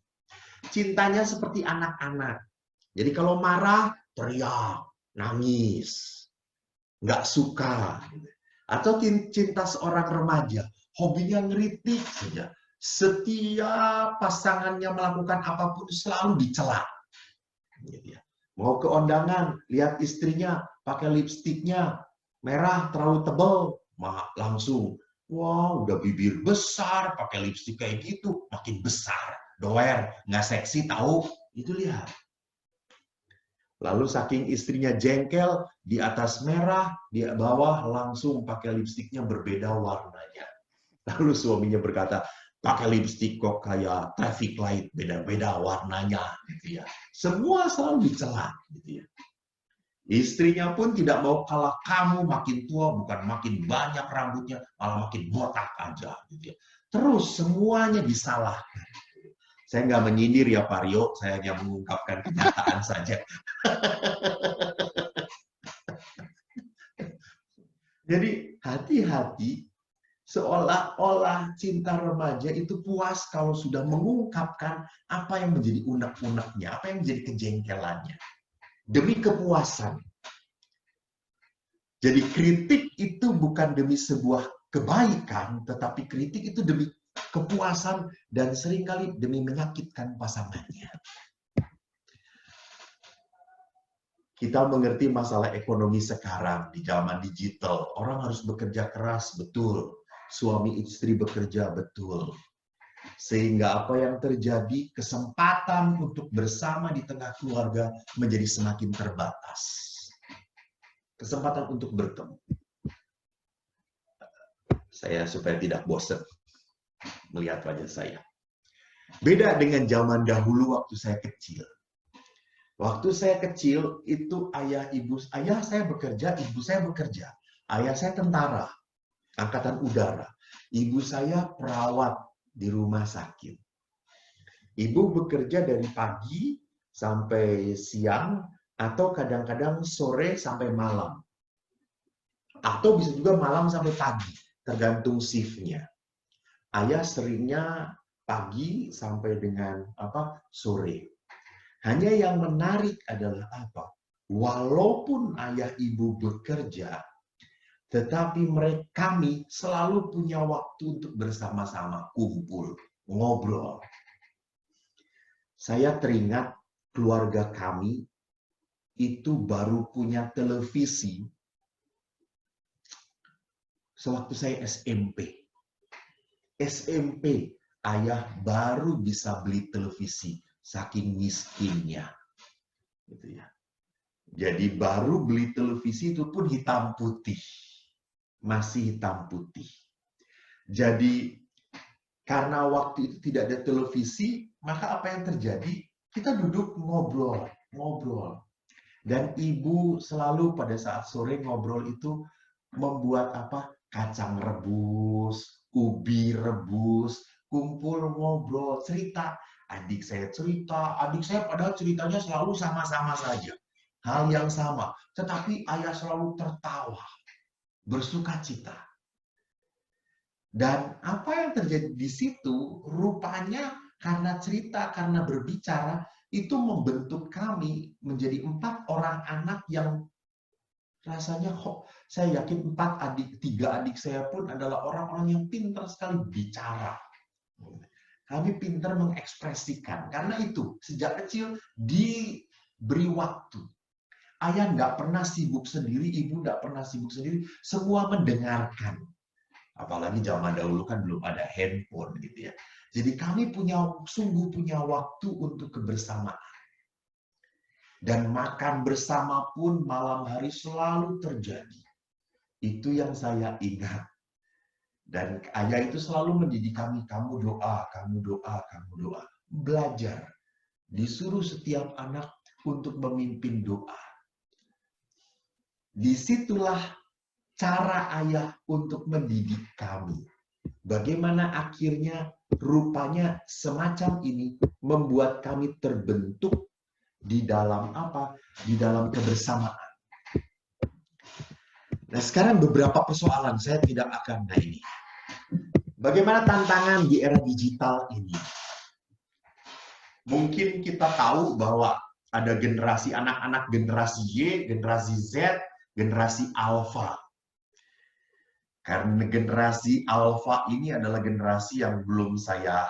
Cintanya seperti anak-anak. Jadi kalau marah, teriak, nangis, nggak suka. Atau cinta seorang remaja, hobinya ngeritik saja. Setiap pasangannya melakukan apapun selalu dicela. Gitu ya. Mau ke undangan, lihat istrinya pakai lipstiknya merah terlalu tebal, langsung, wah udah bibir besar, pakai lipstik kayak gitu, makin besar, doer, nggak seksi tahu, itu lihat. Lalu saking istrinya jengkel, di atas merah, di bawah langsung pakai lipstiknya berbeda warnanya. Lalu suaminya berkata, pakai lipstik kok kayak traffic light, beda-beda warnanya, gitu ya. Semua selalu dicela, gitu ya. Istrinya pun tidak mau kalah, kamu makin tua, bukan makin banyak rambutnya, malah makin botak aja, gitu ya. Terus semuanya disalahkan. Saya nggak menyindir ya Pak Rio, saya hanya mengungkapkan kenyataan saja. Jadi hati-hati, seolah-olah cinta remaja itu puas kalau sudah mengungkapkan apa yang menjadi unek-uneknya, apa yang menjadi kejengkelannya. Demi kepuasan. Jadi kritik itu bukan demi sebuah kebaikan, tetapi kritik itu demi kepuasan dan seringkali demi menyakitkan pasangannya. Kita mengerti masalah ekonomi sekarang di zaman digital. Orang harus bekerja keras, betul. Suami istri bekerja, betul. Sehingga apa yang terjadi, kesempatan untuk bersama di tengah keluarga menjadi semakin terbatas. Kesempatan untuk bertemu. Saya supaya tidak bosan melihat wajah saya. Beda dengan zaman dahulu waktu saya kecil. Waktu saya kecil, itu ayah saya bekerja, ibu saya bekerja. Ayah saya tentara, angkatan udara. Ibu saya perawat di rumah sakit. Ibu bekerja dari pagi sampai siang, atau kadang-kadang sore sampai malam. Atau bisa juga malam sampai pagi, tergantung shift-nya. Ayah seringnya pagi sampai dengan sore. Hanya yang menarik adalah apa? Walaupun ayah ibu bekerja, tetapi kami selalu punya waktu untuk bersama-sama kumpul, ngobrol. Saya teringat keluarga kami itu baru punya televisi sewaktu saya SMP. SMP, ayah baru bisa beli televisi. Saking miskinnya, gitu ya. Jadi baru beli televisi itu pun hitam putih, masih hitam putih. Jadi karena waktu itu tidak ada televisi, maka apa yang terjadi? Kita duduk ngobrol. Dan ibu selalu pada saat sore ngobrol itu membuat kacang rebus, ubi rebus, kumpul ngobrol, cerita. Adik saya cerita, adik saya padahal ceritanya selalu sama-sama saja. Hal yang sama. Tetapi ayah selalu tertawa, bersukacita. Dan apa yang terjadi di situ, rupanya karena cerita, karena berbicara, itu membentuk kami menjadi 4 orang anak yang rasanya saya yakin 3 adik saya pun adalah orang-orang yang pintar sekali bicara. Kami pintar mengekspresikan. Karena itu, sejak kecil diberi waktu. Ayah nggak pernah sibuk sendiri, ibu nggak pernah sibuk sendiri. Semua mendengarkan. Apalagi zaman dahulu kan belum ada handphone gitu ya. Jadi kami sungguh punya waktu untuk kebersamaan. Dan makan bersama pun malam hari selalu terjadi. Itu yang saya ingat. Dan ayah itu selalu mendidik kami, kamu doa, kamu doa, kamu doa. Belajar. Disuruh setiap anak untuk memimpin doa. Disitulah cara ayah untuk mendidik kami. Bagaimana akhirnya rupanya semacam ini membuat kami terbentuk di dalam Di dalam kebersamaan. Nah sekarang beberapa persoalan, saya tidak akan ini. Bagaimana tantangan di era digital ini? Mungkin kita tahu bahwa ada generasi anak-anak generasi Y, generasi Z, generasi Alpha. Karena generasi alfa ini adalah generasi yang belum saya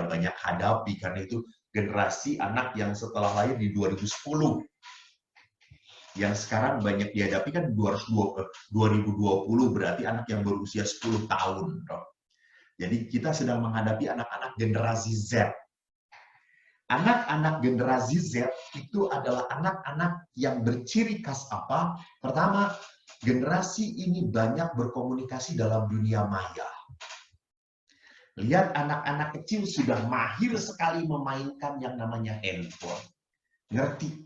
banyak hadapi, karena itu generasi anak yang setelah lahir di 2010. Yang sekarang banyak dihadapi kan 2020, berarti anak yang berusia 10 tahun. Jadi kita sedang menghadapi anak-anak generasi Z. Anak-anak generasi Z itu adalah anak-anak yang berciri khas apa? Pertama, generasi ini banyak berkomunikasi dalam dunia maya. Lihat anak-anak kecil sudah mahir sekali memainkan yang namanya handphone. Ngerti?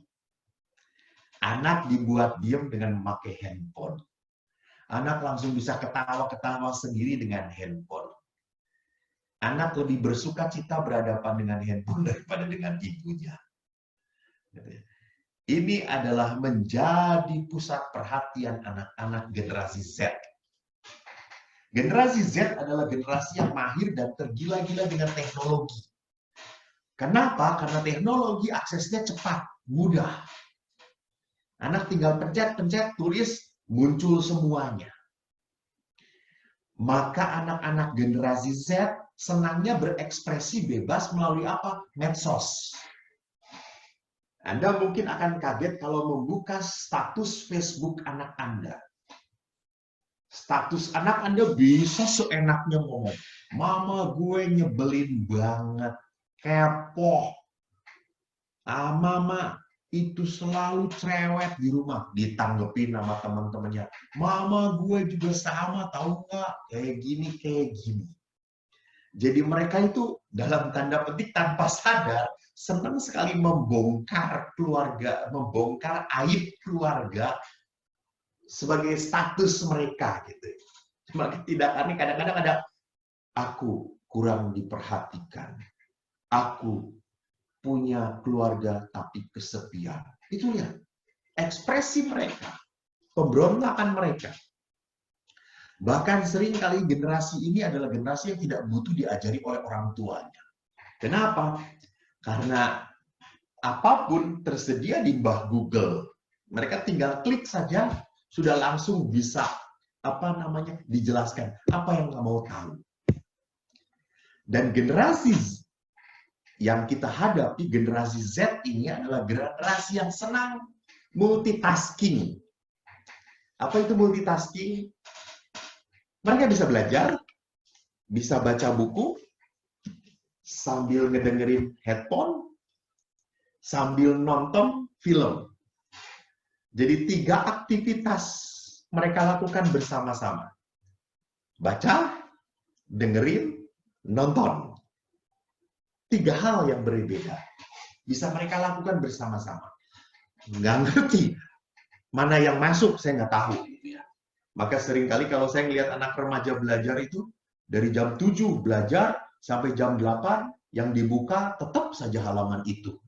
Anak dibuat diam dengan memakai handphone. Anak langsung bisa ketawa-ketawa sendiri dengan handphone. Anak lebih bersuka cita berhadapan dengan handphone daripada dengan ibunya. Ini adalah menjadi pusat perhatian anak-anak generasi Z. Generasi Z adalah generasi yang mahir dan tergila-gila dengan teknologi. Kenapa? Karena teknologi aksesnya cepat, mudah. Anak tinggal pencet-pencet, tulis, muncul semuanya. Maka anak-anak generasi Z senangnya berekspresi bebas melalui apa? Medsos. Anda mungkin akan kaget kalau membuka status Facebook anak Anda. Status anak Anda bisa seenaknya ngomong. Mama gue nyebelin banget. Kepo. Mama itu selalu cerewet di rumah. Ditanggepin sama teman-temannya. Mama gue juga sama, tahu nggak? Kayak gini, kayak gini. Jadi mereka itu dalam tanda petik tanpa sadar senang sekali membongkar keluarga, membongkar aib keluarga sebagai status mereka gitu. Cuma tidak aneh, kadang-kadang ada aku kurang diperhatikan. Aku punya keluarga tapi kesepian. Itu ya ekspresi mereka, pemberontakan mereka. Bahkan seringkali generasi ini adalah generasi yang tidak butuh diajari oleh orang tuanya. Kenapa? Karena apapun tersedia di bawah Google. Mereka tinggal klik saja, sudah langsung bisa dijelaskan apa yang nggak mau tahu. Dan generasi yang kita hadapi, generasi Z ini adalah generasi yang senang multitasking. Apa itu multitasking? Mereka bisa belajar, bisa baca buku, sambil ngedengerin headphone, sambil nonton film. Jadi 3 aktivitas mereka lakukan bersama-sama. Baca, dengerin, nonton. 3 hal yang berbeda. Bisa mereka lakukan bersama-sama. Nggak ngerti mana yang masuk, saya nggak tahu. Maka seringkali kalau saya melihat anak remaja belajar itu, dari jam 7 belajar sampai jam 8, yang dibuka tetap saja halaman itu.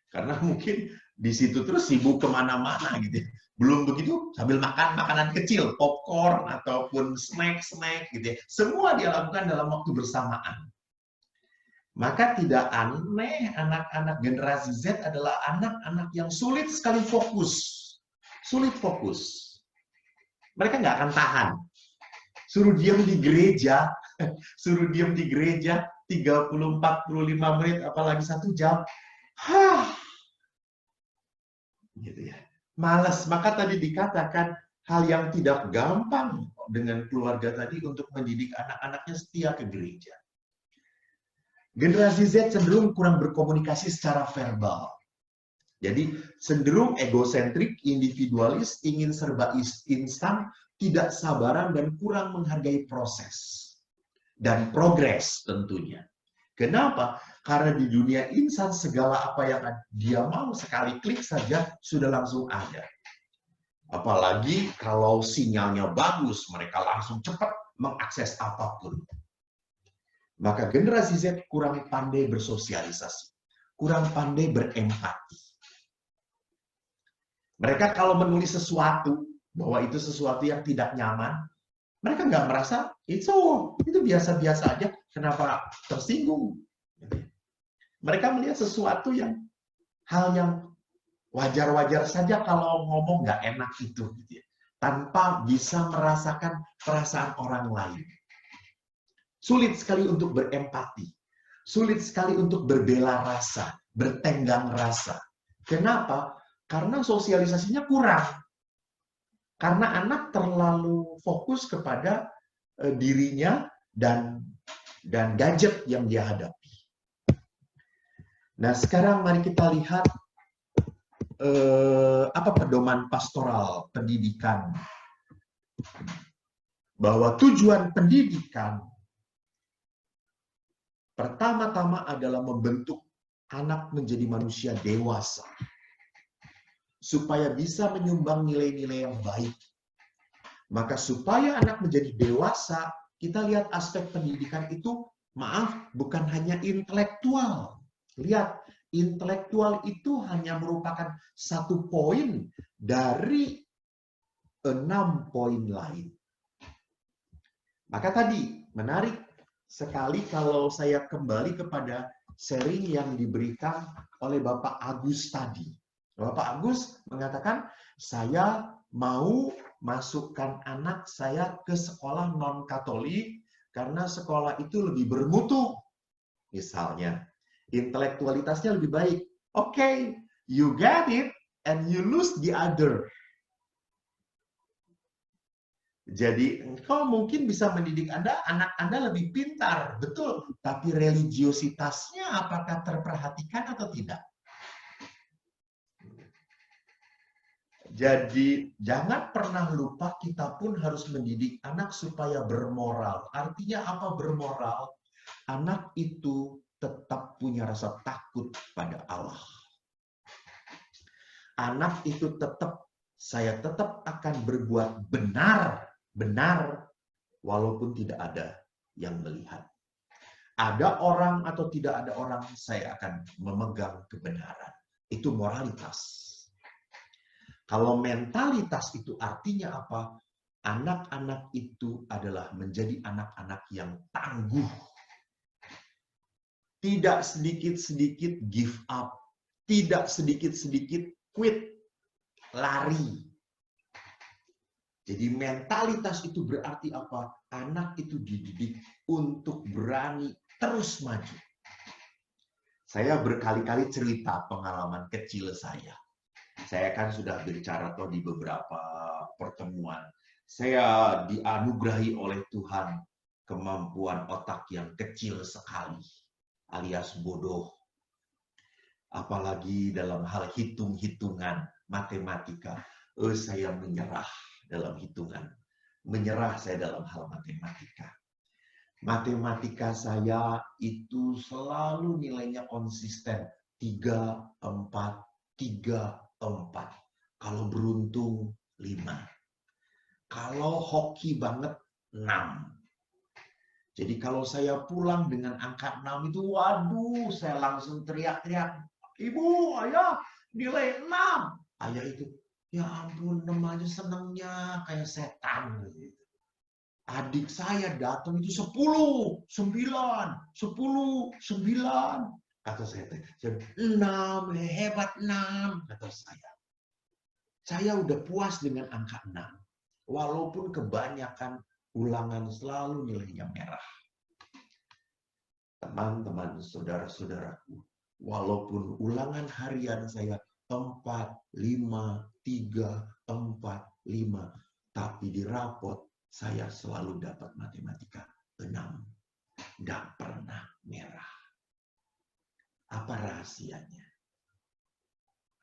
Karena mungkin di situ terus sibuk kemana-mana gitu. Belum begitu sambil makan makanan kecil, popcorn ataupun snack-snack gitu. Semua dia lakukan dalam waktu bersamaan. Maka tidak aneh anak-anak generasi Z adalah anak-anak yang sulit sekali fokus. Sulit fokus. Mereka nggak akan tahan. Suruh diam di gereja, 30-45 menit, apalagi 1 jam. Gitu ya. Malas. Maka tadi dikatakan hal yang tidak gampang dengan keluarga tadi untuk mendidik anak-anaknya setia ke gereja. Generasi Z cenderung kurang berkomunikasi secara verbal. Jadi cenderung egosentrik, individualis, ingin serba instan, tidak sabaran, dan kurang menghargai proses. Dan progres tentunya. Kenapa? Karena di dunia insan segala apa yang dia mau sekali klik saja sudah langsung ada. Apalagi kalau sinyalnya bagus, mereka langsung cepat mengakses apapun. Maka generasi Z kurang pandai bersosialisasi, kurang pandai berempati. Mereka kalau menulis sesuatu, bahwa itu sesuatu yang tidak nyaman, mereka nggak merasa, itu biasa-biasa aja, kenapa tersinggung? Mereka melihat sesuatu yang, hal yang wajar-wajar saja kalau ngomong nggak enak itu. tanpa bisa merasakan perasaan orang lain. Sulit sekali untuk berempati. Sulit sekali untuk berbela rasa, bertenggang rasa. Kenapa? Karena sosialisasinya kurang. Karena anak terlalu fokus kepada dirinya dan gadget yang dia hadapi. Nah, sekarang mari kita lihat apa pedoman pastoral pendidikan. Bahwa tujuan pendidikan pertama-tama adalah membentuk anak menjadi manusia dewasa. Supaya bisa menyumbang nilai-nilai yang baik. Maka supaya anak menjadi dewasa, kita lihat aspek pendidikan itu, maaf, bukan hanya intelektual. Lihat, intelektual itu hanya merupakan satu poin dari 6 poin lain. Maka tadi, menarik sekali kalau saya kembali kepada sharing yang diberikan oleh Bapak Agus tadi. Bapak Agus mengatakan, saya mau masukkan anak saya ke sekolah non-Katolik karena sekolah itu lebih bermutu. Misalnya, intelektualitasnya lebih baik. Oke, you get it and you lose the other. Jadi, engkau mungkin bisa mendidik anak Anda lebih pintar, betul. Tapi religiositasnya apakah terperhatikan atau tidak? Jadi, jangan pernah lupa kita pun harus mendidik anak supaya bermoral. Artinya apa bermoral? Anak itu tetap punya rasa takut pada Allah. Anak itu saya tetap akan berbuat benar, walaupun tidak ada yang melihat. Ada orang atau tidak ada orang, saya akan memegang kebenaran. Itu moralitas. Kalau mentalitas itu artinya apa? Anak-anak itu adalah menjadi anak-anak yang tangguh. Tidak sedikit-sedikit give up. Tidak sedikit-sedikit quit. Lari. Jadi mentalitas itu berarti apa? Anak itu dididik untuk berani terus maju. Saya berkali-kali cerita pengalaman kecil saya. Saya kan sudah bicara di beberapa pertemuan. Saya dianugerahi oleh Tuhan kemampuan otak yang kecil sekali, alias bodoh. Apalagi dalam hal hitung-hitungan, matematika. Saya menyerah dalam hitungan. Menyerah saya dalam hal matematika. Matematika saya itu selalu nilainya konsisten. 3, 4, 3, 4. Kalau beruntung 5. Kalau hoki banget 6. Jadi kalau saya pulang dengan angka 6 itu, waduh, saya langsung teriak-teriak. Ibu, ayah, nilai 6. Ayah itu, ya ampun, 6 aja senangnya kayak setan. Adik saya datang itu 10, 9, 10, 9. Kata saya, 6, hebat 6, kata saya. Saya udah puas dengan angka 6. Walaupun kebanyakan ulangan selalu nilainya merah. Teman-teman, saudara-saudaraku, walaupun ulangan harian saya 4, 5, 3, 4, 5, tapi di rapot saya selalu dapat matematika 6. Nggak pernah merah. Apa rahasianya?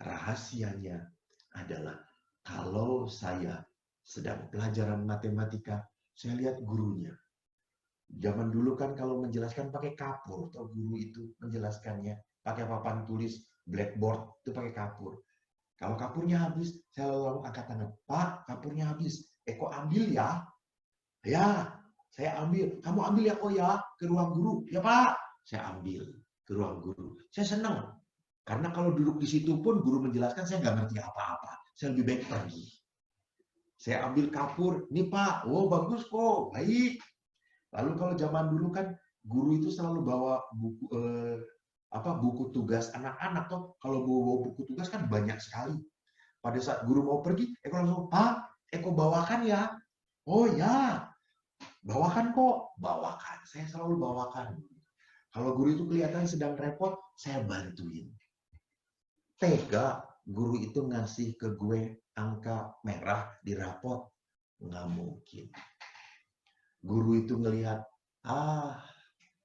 Rahasianya adalah kalau saya sedang pelajaran matematika, saya lihat gurunya. Zaman dulu kan kalau menjelaskan pakai kapur, atau guru itu menjelaskannya pakai papan tulis, blackboard itu pakai kapur. Kalau kapurnya habis, saya lalu angkat tangan. Pak, kapurnya habis. Kok ambil ya? Ya, saya ambil. Kamu ambil ya, kok ya, ke ruang guru. Ya Pak, saya ambil ke ruang guru. Saya senang. Karena kalau duduk di situ pun guru menjelaskan, saya nggak ngerti apa-apa. Saya lebih baik pergi. Saya ambil kapur. Nih Pak, oh bagus kok, baik. Lalu kalau zaman dulu kan, guru itu selalu bawa buku buku tugas anak-anak. Toh kalau bawa buku tugas kan banyak sekali. Pada saat guru mau pergi, langsung, Pak, Eko bawakan ya? Oh ya, bawakan kok. Bawakan, saya selalu bawakan. Kalau guru itu kelihatan sedang repot, saya bantuin. Tega guru itu ngasih ke gue angka merah di rapot? Nggak mungkin. Guru itu ngelihat,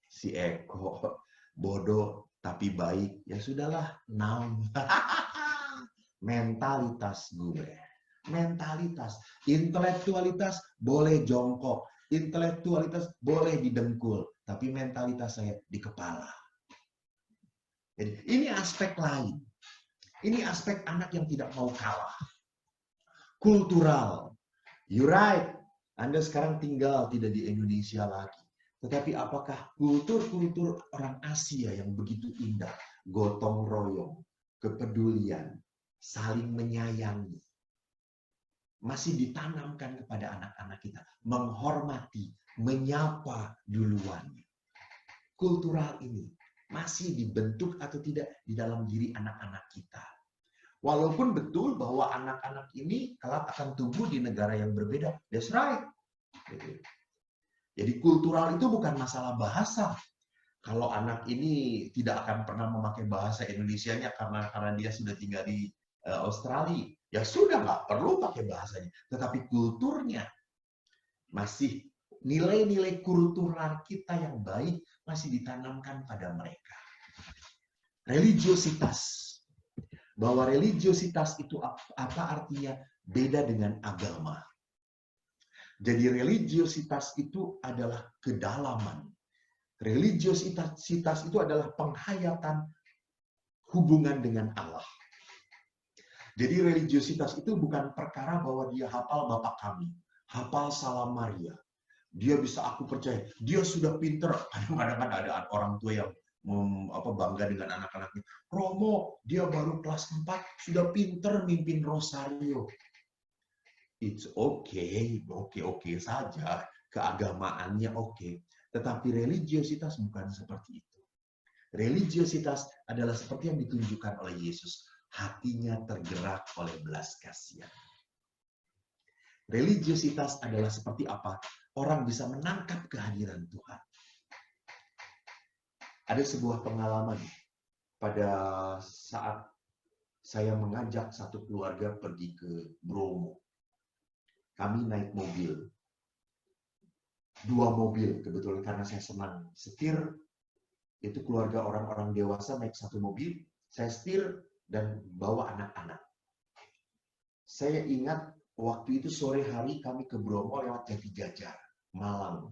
si Eko bodoh tapi baik, ya sudahlah, 6. Mentalitas gue, mentalitas, intelektualitas boleh jongkok, intelektualitas boleh didengkul, tapi mentalitas saya di kepala. Jadi ini aspek lain, ini aspek anak yang tidak mau kalah. Kultural, you right, Anda sekarang tinggal tidak di Indonesia lagi. Tetapi apakah kultur-kultur orang Asia yang begitu indah, gotong royong, kepedulian, saling menyayangi, masih ditanamkan kepada anak-anak kita, menghormati, menyapa duluan. Kultural ini masih dibentuk atau tidak di dalam diri anak-anak kita. Walaupun betul bahwa anak-anak ini kelak akan tumbuh di negara yang berbeda. That's right. Jadi kultural itu bukan masalah bahasa. Kalau anak ini tidak akan pernah memakai bahasa Indonesianya karena dia sudah tinggal di Australia, ya sudah nggak perlu pakai bahasanya. Tetapi kulturnya masih, nilai-nilai kultural kita yang baik masih ditanamkan pada mereka. Religiositas. Bahwa religiositas itu apa artinya? Beda dengan agama. Jadi religiositas itu adalah kedalaman. Religiositas itu adalah penghayatan hubungan dengan Allah. Jadi religiositas itu bukan perkara bahwa dia hafal Bapak kami, hafal Salam Maria. Dia bisa aku percaya, dia sudah pinter. Kadang-kadang ada orang tua yang bangga dengan anak-anaknya. Romo, dia baru kelas 4, sudah pinter mimpin rosario. It's okay, oke saja. Keagamaannya oke. Tetapi religiositas bukan seperti itu. Religiositas adalah seperti yang ditunjukkan oleh Yesus. Hatinya tergerak oleh belas kasihan. Religiositas adalah seperti apa? Orang bisa menangkap kehadiran Tuhan. Ada sebuah pengalaman pada saat saya mengajak satu keluarga pergi ke Bromo. Kami naik mobil. 2 mobil, kebetulan karena saya senang setir. Itu keluarga orang-orang dewasa naik 1 mobil. Saya setir dan bawa anak-anak. Saya ingat waktu itu sore hari kami ke Bromo lewat Jati Jajar, Malang.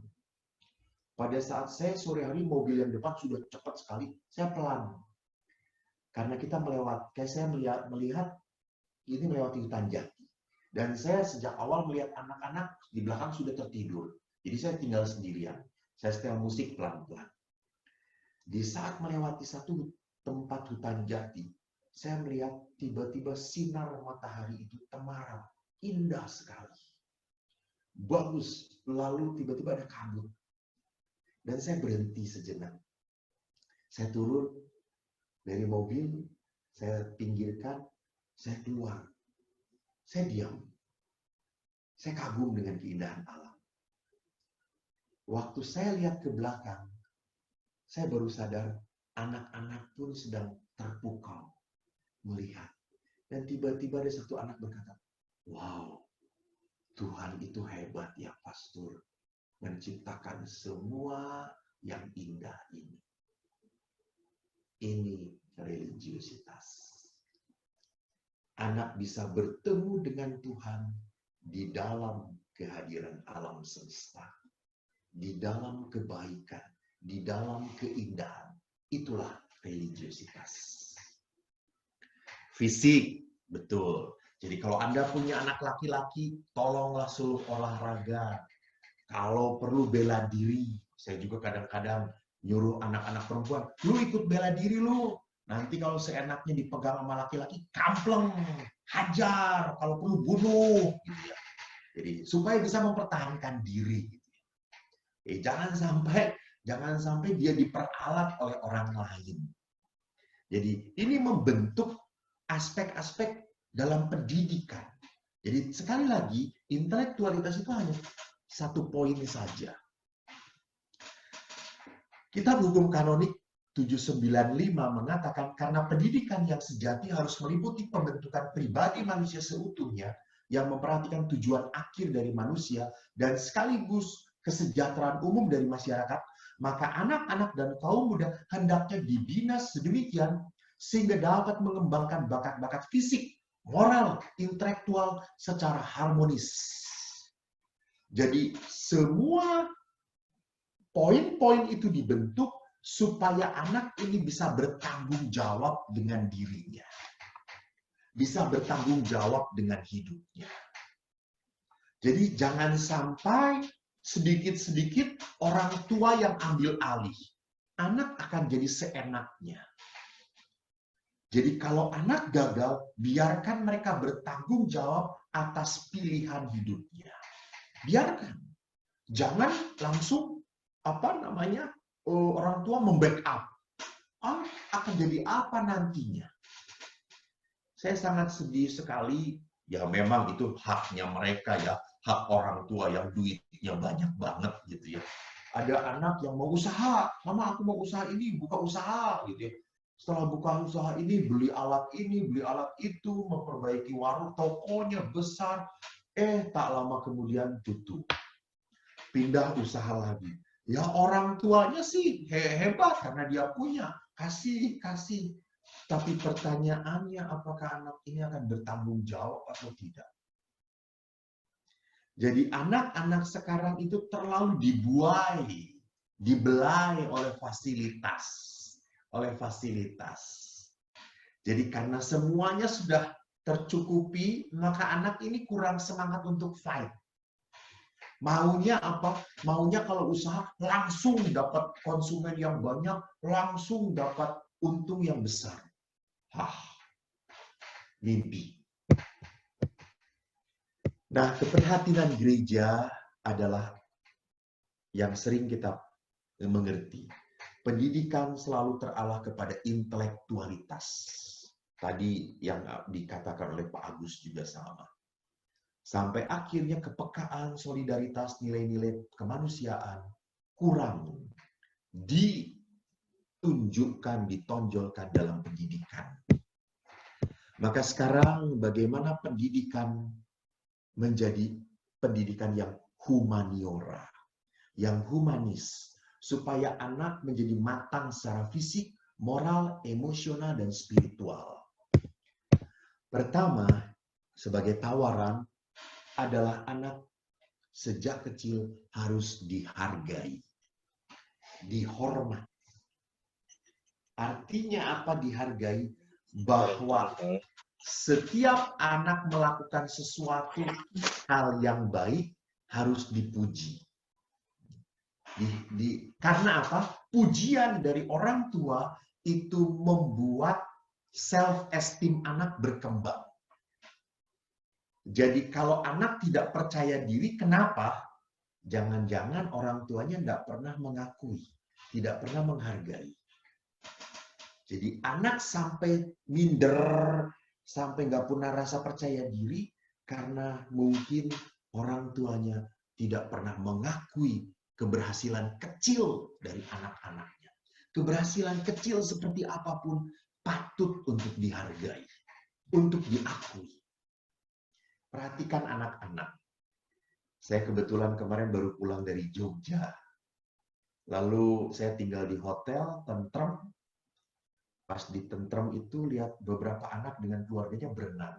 Pada saat saya sore hari, mobil yang depan sudah cepat sekali. Saya pelan. Karena kita saya melihat ini melewati hutan jati. Dan saya sejak awal melihat anak-anak di belakang sudah tertidur. Jadi saya tinggal sendirian. Saya setel musik pelan-pelan. Di saat melewati satu tempat hutan jati, saya melihat tiba-tiba sinar matahari itu temaram. Indah sekali. Bagus. Lalu tiba-tiba ada kabut. Dan saya berhenti sejenak. Saya turun dari mobil, saya pinggirkan, saya keluar. Saya diam. Saya kagum dengan keindahan alam. Waktu saya lihat ke belakang, saya baru sadar anak-anak pun sedang terpukau melihat. Dan tiba-tiba ada satu anak berkata, wow, Tuhan itu hebat ya pastor. Menciptakan semua yang indah ini. Ini religiositas. Anak bisa bertemu dengan Tuhan di dalam kehadiran alam semesta. Di dalam kebaikan, di dalam keindahan. Itulah religiositas. Fisik, betul. Jadi kalau Anda punya anak laki-laki, tolonglah suruh olahraga. Kalau perlu bela diri, saya juga kadang-kadang nyuruh anak-anak perempuan, lu ikut bela diri lu. Nanti kalau seenaknya dipegang sama laki-laki, kampleng, hajar, kalau perlu bunuh. Gitu ya. Jadi supaya bisa mempertahankan diri. Gitu ya. Jangan sampai dia diperalat oleh orang lain. Jadi ini membentuk aspek-aspek dalam pendidikan. Jadi sekali lagi, intelektualitas itu hanya satu poin saja. Kitab Hukum Kanonik 795 mengatakan karena pendidikan yang sejati harus meliputi pembentukan pribadi manusia seutuhnya yang memperhatikan tujuan akhir dari manusia dan sekaligus kesejahteraan umum dari masyarakat, maka anak-anak dan kaum muda hendaknya dibina sedemikian sehingga dapat mengembangkan bakat-bakat fisik, moral, intelektual secara harmonis. Jadi semua poin-poin itu dibentuk supaya anak ini bisa bertanggung jawab dengan dirinya. Bisa bertanggung jawab dengan hidupnya. Jadi jangan sampai sedikit-sedikit orang tua yang ambil alih. Anak akan jadi seenaknya. Jadi kalau anak gagal, biarkan mereka bertanggung jawab atas pilihan hidupnya. Biarkan. Jangan langsung orang tua membackup. Akan jadi apa nantinya? Saya sangat sedih sekali. Ya memang itu haknya mereka ya, hak orang tua yang duitnya banyak banget gitu ya. Ada anak yang mau usaha, mama aku mau usaha ini, buka usaha gitu ya. Setelah buka usaha ini, beli alat itu, memperbaiki warung, tokonya besar. Tak lama kemudian tutup. Pindah usaha lagi. Ya orang tuanya sih hebat karena dia punya. Kasih. Tapi pertanyaannya apakah anak ini akan bertanggung jawab atau tidak? Jadi anak-anak sekarang itu terlalu dibelai oleh fasilitas. Jadi karena semuanya sudah tercukupi, maka anak ini kurang semangat untuk fight. Maunya apa? Maunya kalau usaha langsung dapat konsumen yang banyak, langsung dapat untung yang besar. Mimpi. Nah, keprihatinan gereja adalah yang sering kita mengerti. Pendidikan selalu terarah kepada intelektualitas. Tadi yang dikatakan oleh Pak Agus juga sama. Sampai akhirnya kepekaan, solidaritas, nilai-nilai kemanusiaan kurang ditunjukkan, ditonjolkan dalam pendidikan. Maka sekarang bagaimana pendidikan menjadi pendidikan yang humaniora, yang humanis, supaya anak menjadi matang secara fisik, moral, emosional, dan spiritual. Pertama, sebagai tawaran, adalah anak sejak kecil harus dihargai, dihormati. Artinya apa dihargai? Bahwa setiap anak melakukan sesuatu hal yang baik harus dipuji. Karena apa? Pujian dari orang tua itu membuat self-esteem anak berkembang. Jadi kalau anak tidak percaya diri, kenapa? Jangan-jangan orang tuanya tidak pernah mengakui, tidak pernah menghargai. Jadi anak sampai minder, sampai nggak punya rasa percaya diri, karena mungkin orang tuanya tidak pernah mengakui keberhasilan kecil dari anak-anaknya. Keberhasilan kecil seperti apapun patut untuk dihargai, untuk diakui. Perhatikan anak-anak. Saya kebetulan kemarin baru pulang dari Jogja. Lalu saya tinggal di hotel, tentrem. Pas di tentrem itu lihat beberapa anak dengan keluarganya berenang.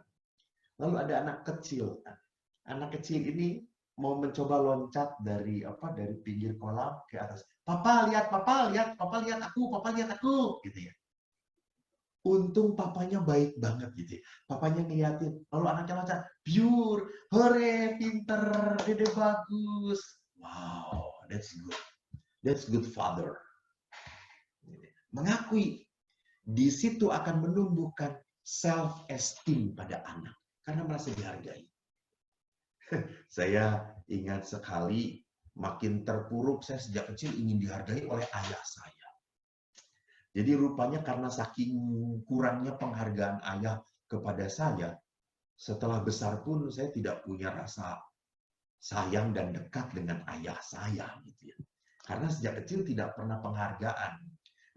Lalu ada anak kecil. Anak kecil ini mau mencoba loncat dari pinggir kolam ke atas. Papa lihat aku, gitu ya. Untung papanya baik banget gitu. Papanya ngeliatin, lalu anaknya loncat, pure, hore, pinter, dede bagus. Wow, that's good. That's good father. Mengakui, di situ akan menumbuhkan self-esteem pada anak. Karena merasa dihargai. Saya ingat sekali, makin terpuruk saya sejak kecil ingin dihargai oleh ayah saya. Jadi rupanya karena saking kurangnya penghargaan ayah kepada saya, Setelah besar pun saya tidak punya rasa sayang dan dekat dengan ayah saya gitu ya. Karena sejak kecil tidak pernah penghargaan.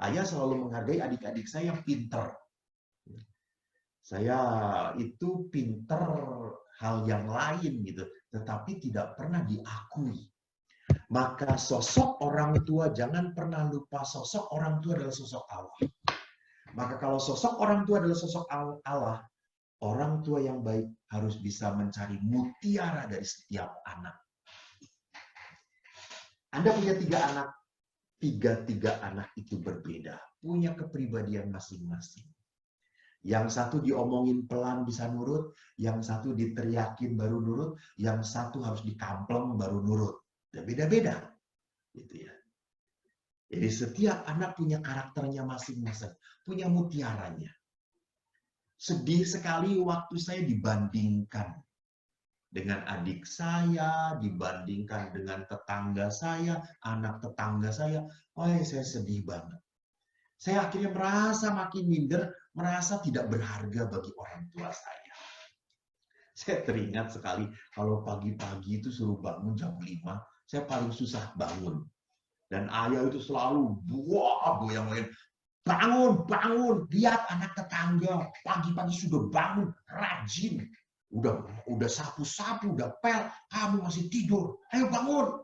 Ayah selalu menghargai adik-adik saya yang pinter. Saya itu pinter hal yang lain gitu, tetapi tidak pernah diakui. Maka sosok orang tua, jangan pernah lupa sosok orang tua adalah sosok Allah. Maka kalau sosok orang tua adalah sosok Allah, orang tua yang baik harus bisa mencari mutiara dari setiap anak. Anda punya 3 anak, tiga anak itu berbeda, punya kepribadian masing-masing. Yang satu diomongin pelan bisa nurut, yang satu diteriakin baru nurut, yang satu harus dikampleng baru nurut. Beda-beda, gitu ya. Jadi setiap anak punya karakternya masing-masing, punya mutiaranya. Sedih sekali waktu saya dibandingkan dengan adik saya, dibandingkan dengan tetangga saya, anak tetangga saya. Oh, saya sedih banget. Saya akhirnya merasa makin minder, merasa tidak berharga bagi orang tua saya. Saya teringat sekali kalau pagi-pagi itu suruh bangun jam 5, saya paling susah bangun. Dan ayah itu selalu goyang-goyang. Bangun, bangun, lihat anak tetangga, pagi-pagi sudah bangun, rajin. Udah sapu-sapu, udah pel, kamu masih tidur, ayo bangun.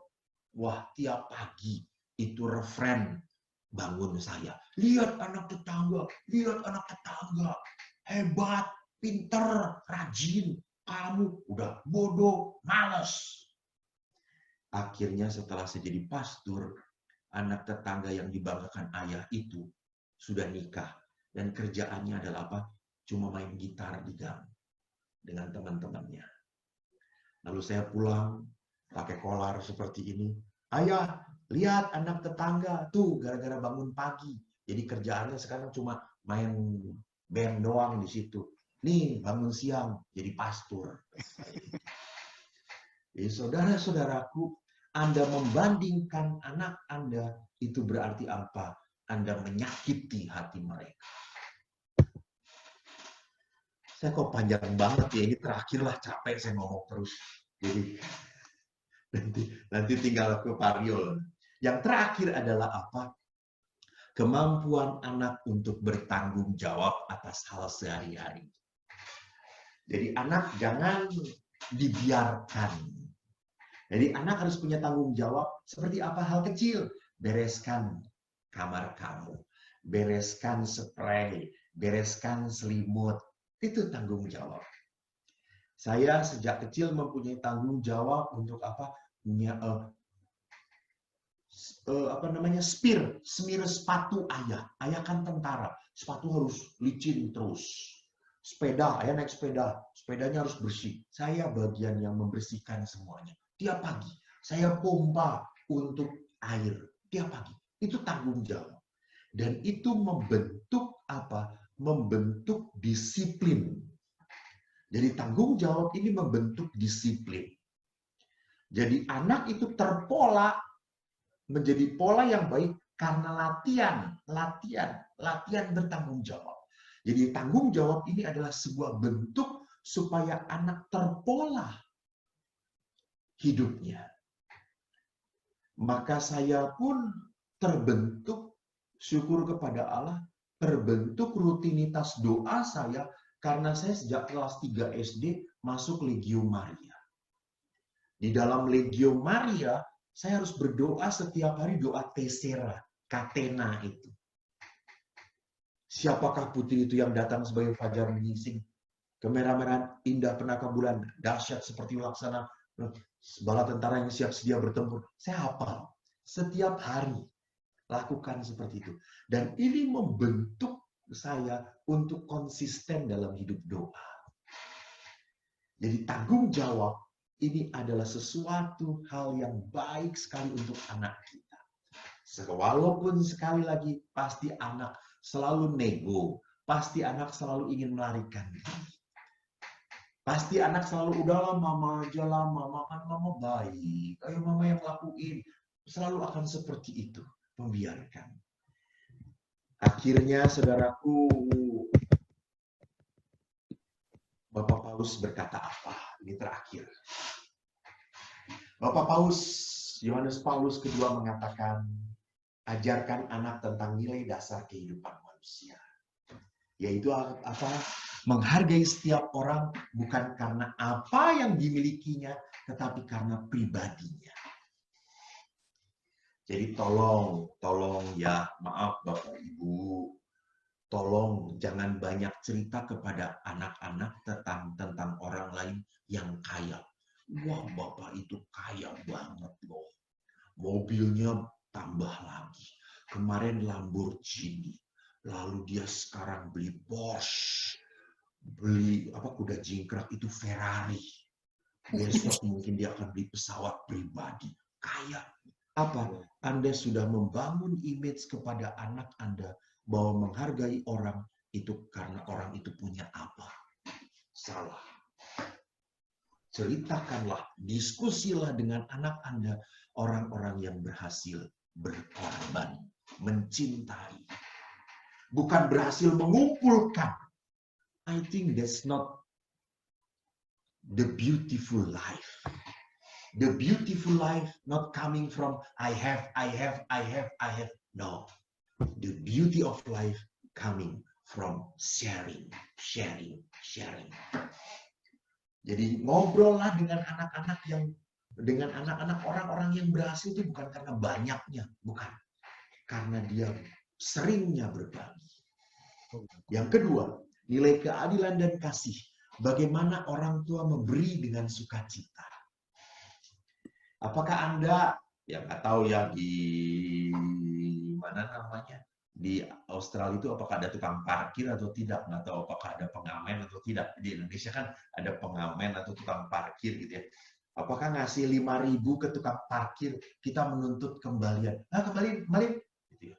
Wah, tiap pagi itu refren bangun saya. Lihat anak tetangga, hebat, pinter, rajin. Kamu udah bodoh, malas. Akhirnya setelah saya jadi pastor, anak tetangga yang dibanggakan ayah itu sudah nikah. Dan kerjaannya adalah apa? Cuma main gitar di gang dengan teman-temannya. Lalu saya pulang, pakai kolar seperti ini. Ayah, lihat anak tetangga, tuh gara-gara bangun pagi. Jadi kerjaannya sekarang cuma main band doang di situ. Nih, bangun siang, jadi pastor. Jadi saudara-saudaraku, Anda membandingkan anak Anda, itu berarti apa? Anda menyakiti hati mereka. Saya kok panjang banget ya, ini terakhirlah, capek saya ngomong terus. Jadi nanti tinggal ke Pariol. Yang terakhir adalah apa? Kemampuan anak untuk bertanggung jawab atas hal sehari-hari. Jadi anak jangan dibiarkan. Jadi anak harus punya tanggung jawab seperti apa hal kecil. Bereskan kamar kamu, bereskan spray, bereskan selimut. Itu tanggung jawab. Saya sejak kecil mempunyai tanggung jawab untuk apa? Punya semir sepatu ayah. Ayah kan tentara, sepatu harus licin terus. Sepeda, ayah naik sepeda, sepedanya harus bersih. Saya bagian yang membersihkan semuanya. Tiap pagi saya pompa untuk air. Tiap pagi itu tanggung jawab. Dan itu membentuk apa? Membentuk disiplin. Jadi tanggung jawab ini membentuk disiplin. Jadi anak itu terpola menjadi pola yang baik karena latihan bertanggung jawab. Jadi tanggung jawab ini adalah sebuah bentuk supaya anak terpola hidupnya. Maka saya pun terbentuk, syukur kepada Allah, terbentuk rutinitas doa saya karena saya sejak kelas 3 SD masuk Legio Maria. Di dalam Legio Maria, saya harus berdoa setiap hari doa Tesera, Katena itu. Siapakah putri itu yang datang sebagai fajar menyingsing? Kemerah-merahan, indah penaka bulan, dahsyat seperti laksana, bala tentara yang siap sedia bertempur. Saya hafal. Setiap hari lakukan seperti itu. Dan ini membentuk saya untuk konsisten dalam hidup doa. Jadi tanggung jawab ini adalah sesuatu hal yang baik sekali untuk anak kita. Walaupun sekali lagi pasti anak selalu nego, pasti anak selalu ingin melarikan diri. Pasti anak selalu, udahlah mama aja lah, mama kan mama baik, ayo mama yang lakuin. Selalu akan seperti itu, membiarkan. Akhirnya saudaraku, Bapak Paus berkata apa? Ini terakhir. Bapak Paus, Yohanes Paulus kedua mengatakan, ajarkan anak tentang nilai dasar kehidupan manusia. Yaitu apa? Menghargai setiap orang bukan karena apa yang dimilikinya, tetapi karena pribadinya. Jadi tolong ya, maaf Bapak Ibu, tolong jangan banyak cerita kepada anak-anak tentang orang lain yang kaya. Wah, Bapak itu kaya banget loh. Mobilnya tambah lagi. Kemarin Lamborghini. Lalu dia sekarang beli Porsche. Beli kuda jingkrak itu Ferrari. Besok mungkin dia akan beli pesawat pribadi. Kaya. Apa? Anda sudah membangun image kepada anak Anda bahwa menghargai orang itu karena orang itu punya apa? Salah. Ceritakanlah, diskusilah dengan anak Anda orang-orang yang berhasil berkorban, mencintai. Bukan berhasil mengumpulkan. I think that's not the beautiful life. The beautiful life not coming from I have. No. The beauty of life coming from sharing. Jadi ngobrollah dengan anak-anak orang-orang yang berhasil itu bukan karena banyaknya, bukan. Karena dia seringnya berbagi. Yang kedua, nilai keadilan dan kasih. Bagaimana orang tua memberi dengan sukacita. Apakah Anda, ya nggak tahu ya di mana namanya, di Australia itu apakah ada tukang parkir atau tidak, nggak tahu apakah ada pengamen atau tidak. Di Indonesia kan ada pengamen atau tukang parkir gitu ya. Apakah ngasih 5.000 ke tukang parkir kita menuntut kembalian? Kembaliin gitu ya.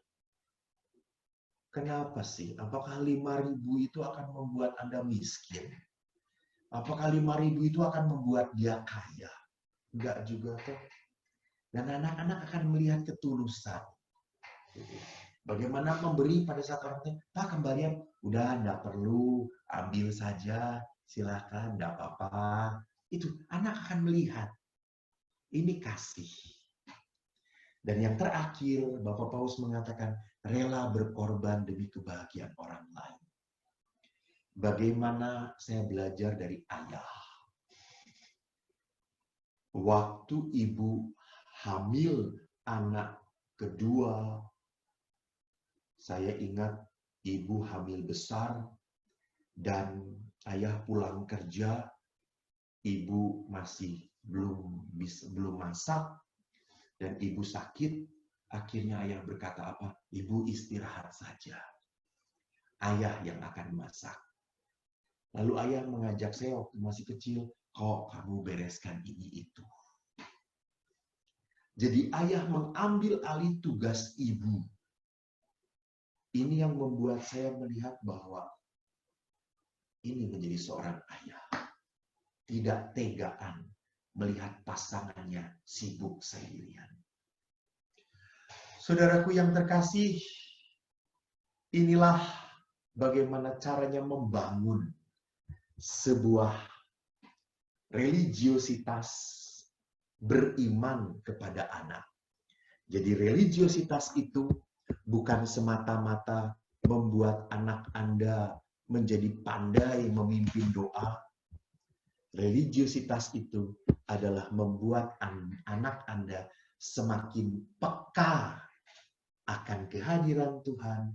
Kenapa sih? Apakah 5.000 itu akan membuat Anda miskin? Apakah 5.000 itu akan membuat dia kaya? Enggak juga tuh. Dan anak-anak akan melihat ketulusan. Bagaimana memberi pada saat orang Pak kembalian, udah enggak perlu, ambil saja, silakan, enggak apa-apa. Itu anak akan melihat. Ini kasih. Dan yang terakhir, Bapak Paus mengatakan rela berkorban demi kebahagiaan orang lain. Bagaimana saya belajar dari ayah. Waktu ibu hamil anak kedua, saya ingat ibu hamil besar dan ayah pulang kerja, ibu masih belum masak dan ibu sakit. Akhirnya ayah berkata apa? Ibu istirahat saja. Ayah yang akan masak. Lalu ayah mengajak saya waktu masih kecil, kok kamu bereskan ini itu. Jadi ayah mengambil alih tugas ibu. Ini yang membuat saya melihat bahwa ini menjadi seorang ayah. Tidak tegaan melihat pasangannya sibuk sendirian. Saudaraku yang terkasih, inilah bagaimana caranya membangun sebuah religiositas beriman kepada anak. Jadi religiositas itu bukan semata-mata membuat anak Anda menjadi pandai memimpin doa. Religiositas itu adalah membuat anak Anda semakin peka akan kehadiran Tuhan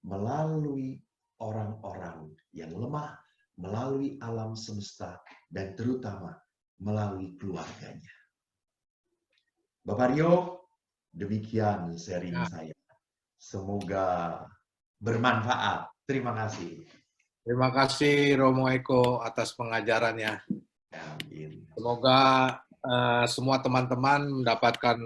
melalui orang-orang yang lemah, melalui alam semesta, dan terutama melalui keluarganya. Bapak Rio, demikian sharing saya. Semoga bermanfaat. Terima kasih. Terima kasih Romo Eko atas pengajarannya. Amin. Semoga semua teman-teman mendapatkan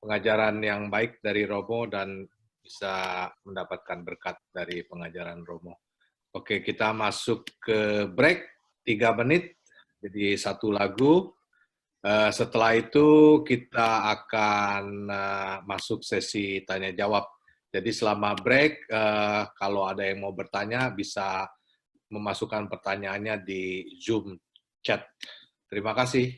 pengajaran yang baik dari Romo dan bisa mendapatkan berkat dari pengajaran Romo. Oke, kita masuk ke break 3 menit, jadi 1 lagu. Setelah itu kita akan masuk sesi tanya-jawab. Jadi selama break, kalau ada yang mau bertanya bisa memasukkan pertanyaannya di Zoom chat. Terima kasih.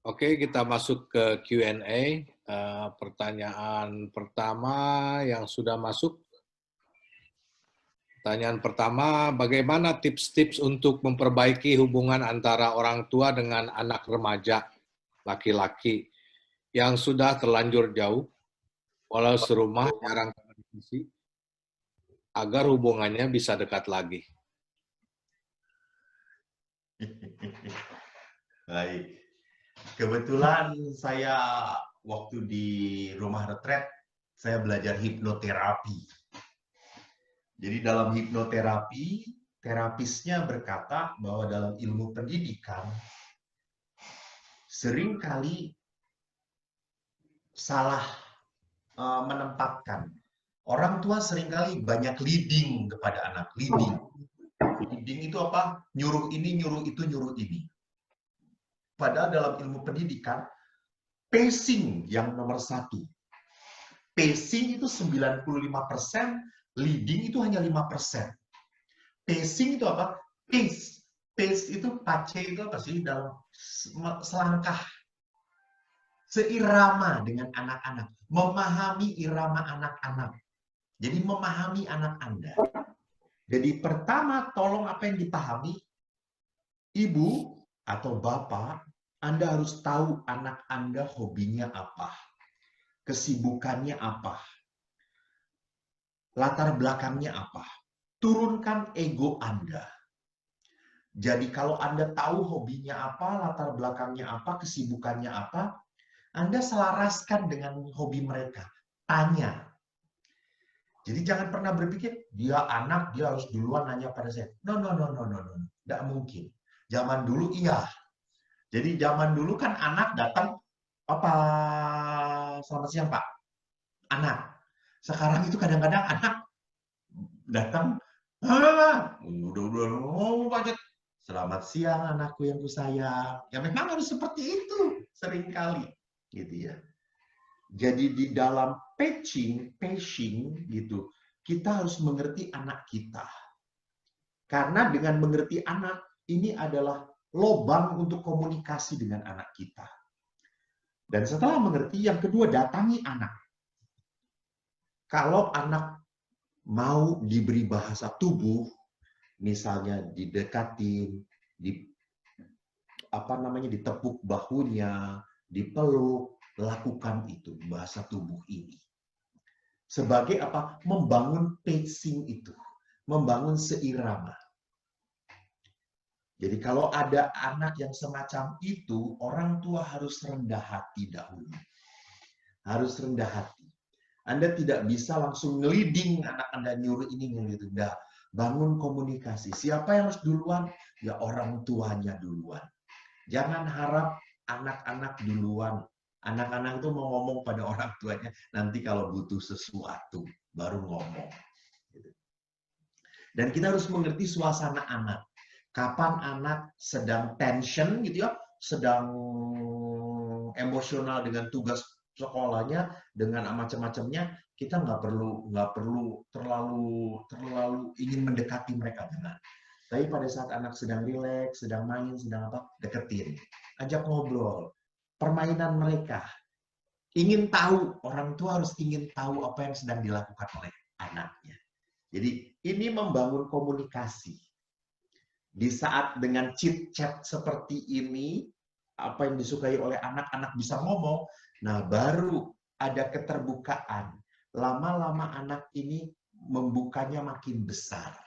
Oke, kita masuk ke Q&A. Pertanyaan pertama yang sudah masuk. Pertanyaan pertama, bagaimana tips-tips untuk memperbaiki hubungan antara orang tua dengan anak remaja laki-laki yang sudah terlanjur jauh, walau serumah jarang komunikasi, agar hubungannya bisa dekat lagi? Baik. Kebetulan saya waktu di rumah retret, saya belajar hipnoterapi. Jadi dalam hipnoterapi, terapisnya berkata bahwa dalam ilmu pendidikan, seringkali salah menempatkan. Orang tua seringkali banyak leading kepada anak. Leading. Leading itu apa? Nyuruh ini, nyuruh itu, nyuruh ini. Padahal dalam ilmu pendidikan, pacing yang nomor 1. Pacing itu 95%, leading itu hanya 5%. Pacing itu apa? Pace. Pace itu pace itu apa sih? Dalam selangkah. Seirama dengan anak-anak. Memahami irama anak-anak. Jadi memahami anak Anda. Jadi pertama, tolong apa yang dipahami? Ibu atau bapak, Anda harus tahu anak Anda hobinya apa, kesibukannya apa, latar belakangnya apa. turunkan ego Anda. Jadi kalau Anda tahu hobinya apa, latar belakangnya apa, kesibukannya apa, Anda selaraskan dengan hobi mereka. Tanya. Jadi jangan pernah berpikir, dia anak, dia harus duluan nanya pada saya. No, no, no, no, no, no. Nggak mungkin. Zaman dulu iya. Jadi zaman dulu kan anak datang, apa, selamat siang Pak, anak. Sekarang itu kadang-kadang anak datang, udah ngomong banyak. Selamat siang anakku yang kusayang. Ya memang harus seperti itu seringkali, gitu ya. Jadi di dalam patching gitu, kita harus mengerti anak kita. Karena dengan mengerti anak, ini adalah lobang untuk komunikasi dengan anak kita. Dan setelah mengerti, yang kedua, datangi anak. Kalau anak mau diberi bahasa tubuh, misalnya didekatin, ditepuk bahunya, dipeluk, lakukan itu, bahasa tubuh ini. Sebagai apa? Membangun pacing itu, membangun seirama. Jadi kalau ada anak yang semacam itu, orang tua harus rendah hati dahulu. Harus rendah hati. Anda tidak bisa langsung ngeliding anak Anda, nyuruh ini, nyuruh itu. Enggak. Bangun komunikasi. Siapa yang harus duluan? Ya orang tuanya duluan. Jangan harap anak-anak duluan. Anak-anak itu mau ngomong pada orang tuanya nanti kalau butuh sesuatu, baru ngomong. Dan kita harus mengerti suasana anak. Kapan anak sedang tension gitu ya, sedang emosional dengan tugas sekolahnya, dengan macam-macamnya, kita nggak perlu terlalu ingin mendekati mereka, jangan. Tapi pada saat anak sedang rileks, sedang main, sedang apa, deketin, ajak ngobrol, permainan mereka. Ingin tahu, orang tua harus ingin tahu apa yang sedang dilakukan oleh anaknya. Jadi ini membangun komunikasi. Di saat dengan chit-chat seperti ini, apa yang disukai oleh anak-anak bisa ngomong, nah baru ada keterbukaan. Lama-lama anak ini membukanya makin besar.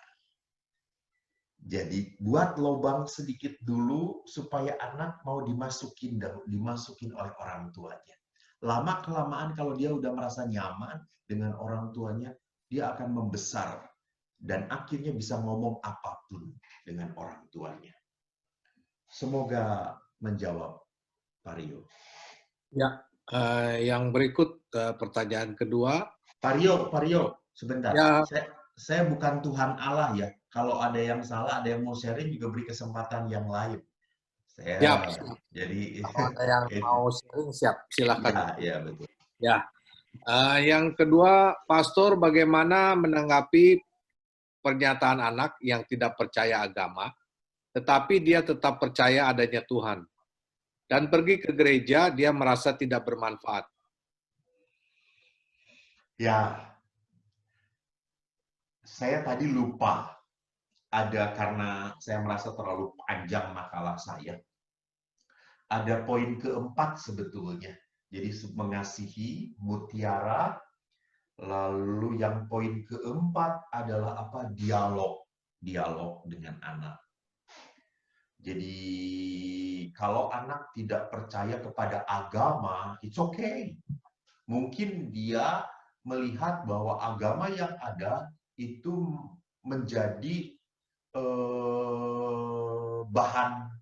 Jadi buat lubang sedikit dulu supaya anak mau dimasukin oleh orang tuanya. Lama-kelamaan kalau dia udah merasa nyaman dengan orang tuanya, dia akan membesar dan akhirnya bisa ngomong apapun dengan orang tuanya. Semoga menjawab, Pak Rio. Ya, yang berikut pertanyaan kedua. Pak Rio, sebentar. Ya. Saya bukan Tuhan Allah ya. Kalau ada yang salah, ada yang mau sharing juga beri kesempatan yang lain. Saya jadi kalau ada yang mau sharing siap, silakan. Ya betul. Ya. Yang kedua, Pastor, bagaimana menanggapi pernyataan anak yang tidak percaya agama, tetapi dia tetap percaya adanya Tuhan. Dan pergi ke gereja, dia merasa tidak bermanfaat. Ya, saya tadi lupa. Karena saya merasa terlalu panjang makalah saya. Ada poin keempat sebetulnya. Jadi mengasihi, mutiara. Lalu yang poin keempat adalah apa? Dialog dengan anak. Jadi kalau anak tidak percaya kepada agama, it's okay. Mungkin dia melihat bahwa agama yang ada itu menjadi bahan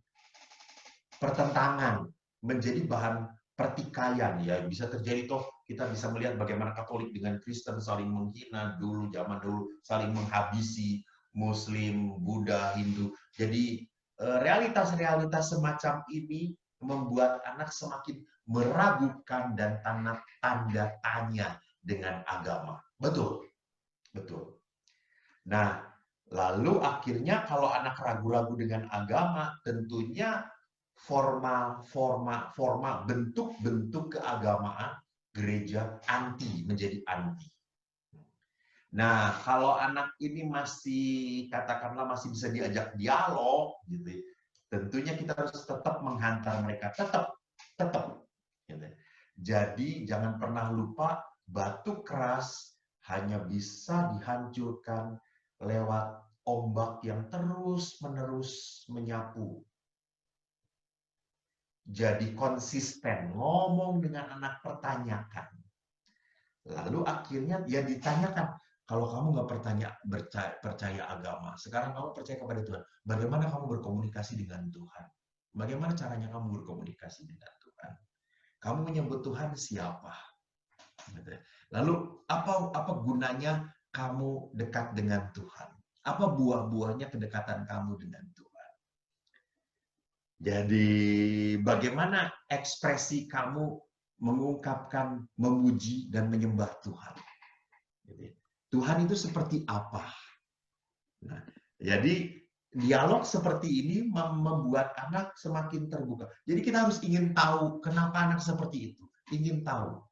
pertentangan, menjadi bahan pertikaian, ya bisa terjadi toh. Kita bisa melihat bagaimana Katolik dengan Kristen saling menghina zaman dulu saling menghabisi Muslim, Buddha, Hindu. Jadi realitas-realitas semacam ini membuat anak semakin meragukan dan tanda tanya dengan agama. Betul. Nah, lalu akhirnya kalau anak ragu-ragu dengan agama, tentunya forma bentuk-bentuk keagamaan gereja menjadi anti. Nah, kalau anak ini masih masih bisa diajak dialog gitu, tentunya kita harus tetap menghantar mereka, tetap gitu. Jadi jangan pernah lupa, batu keras hanya bisa dihancurkan lewat ombak yang terus-menerus menyapu. Jadi konsisten, ngomong dengan anak, pertanyakan. Lalu akhirnya ya ditanyakan, kalau kamu nggak percaya agama, sekarang kamu percaya kepada Tuhan, bagaimana kamu berkomunikasi dengan Tuhan? Bagaimana caranya kamu berkomunikasi dengan Tuhan? Kamu menyebut Tuhan siapa? Lalu apa gunanya kamu dekat dengan Tuhan? Apa buah-buahnya kedekatan kamu dengan Tuhan? Jadi bagaimana ekspresi kamu mengungkapkan, memuji, dan menyembah Tuhan? Jadi, Tuhan itu seperti apa? Nah, jadi dialog seperti ini membuat anak semakin terbuka. Jadi kita harus ingin tahu kenapa anak seperti itu. Ingin tahu.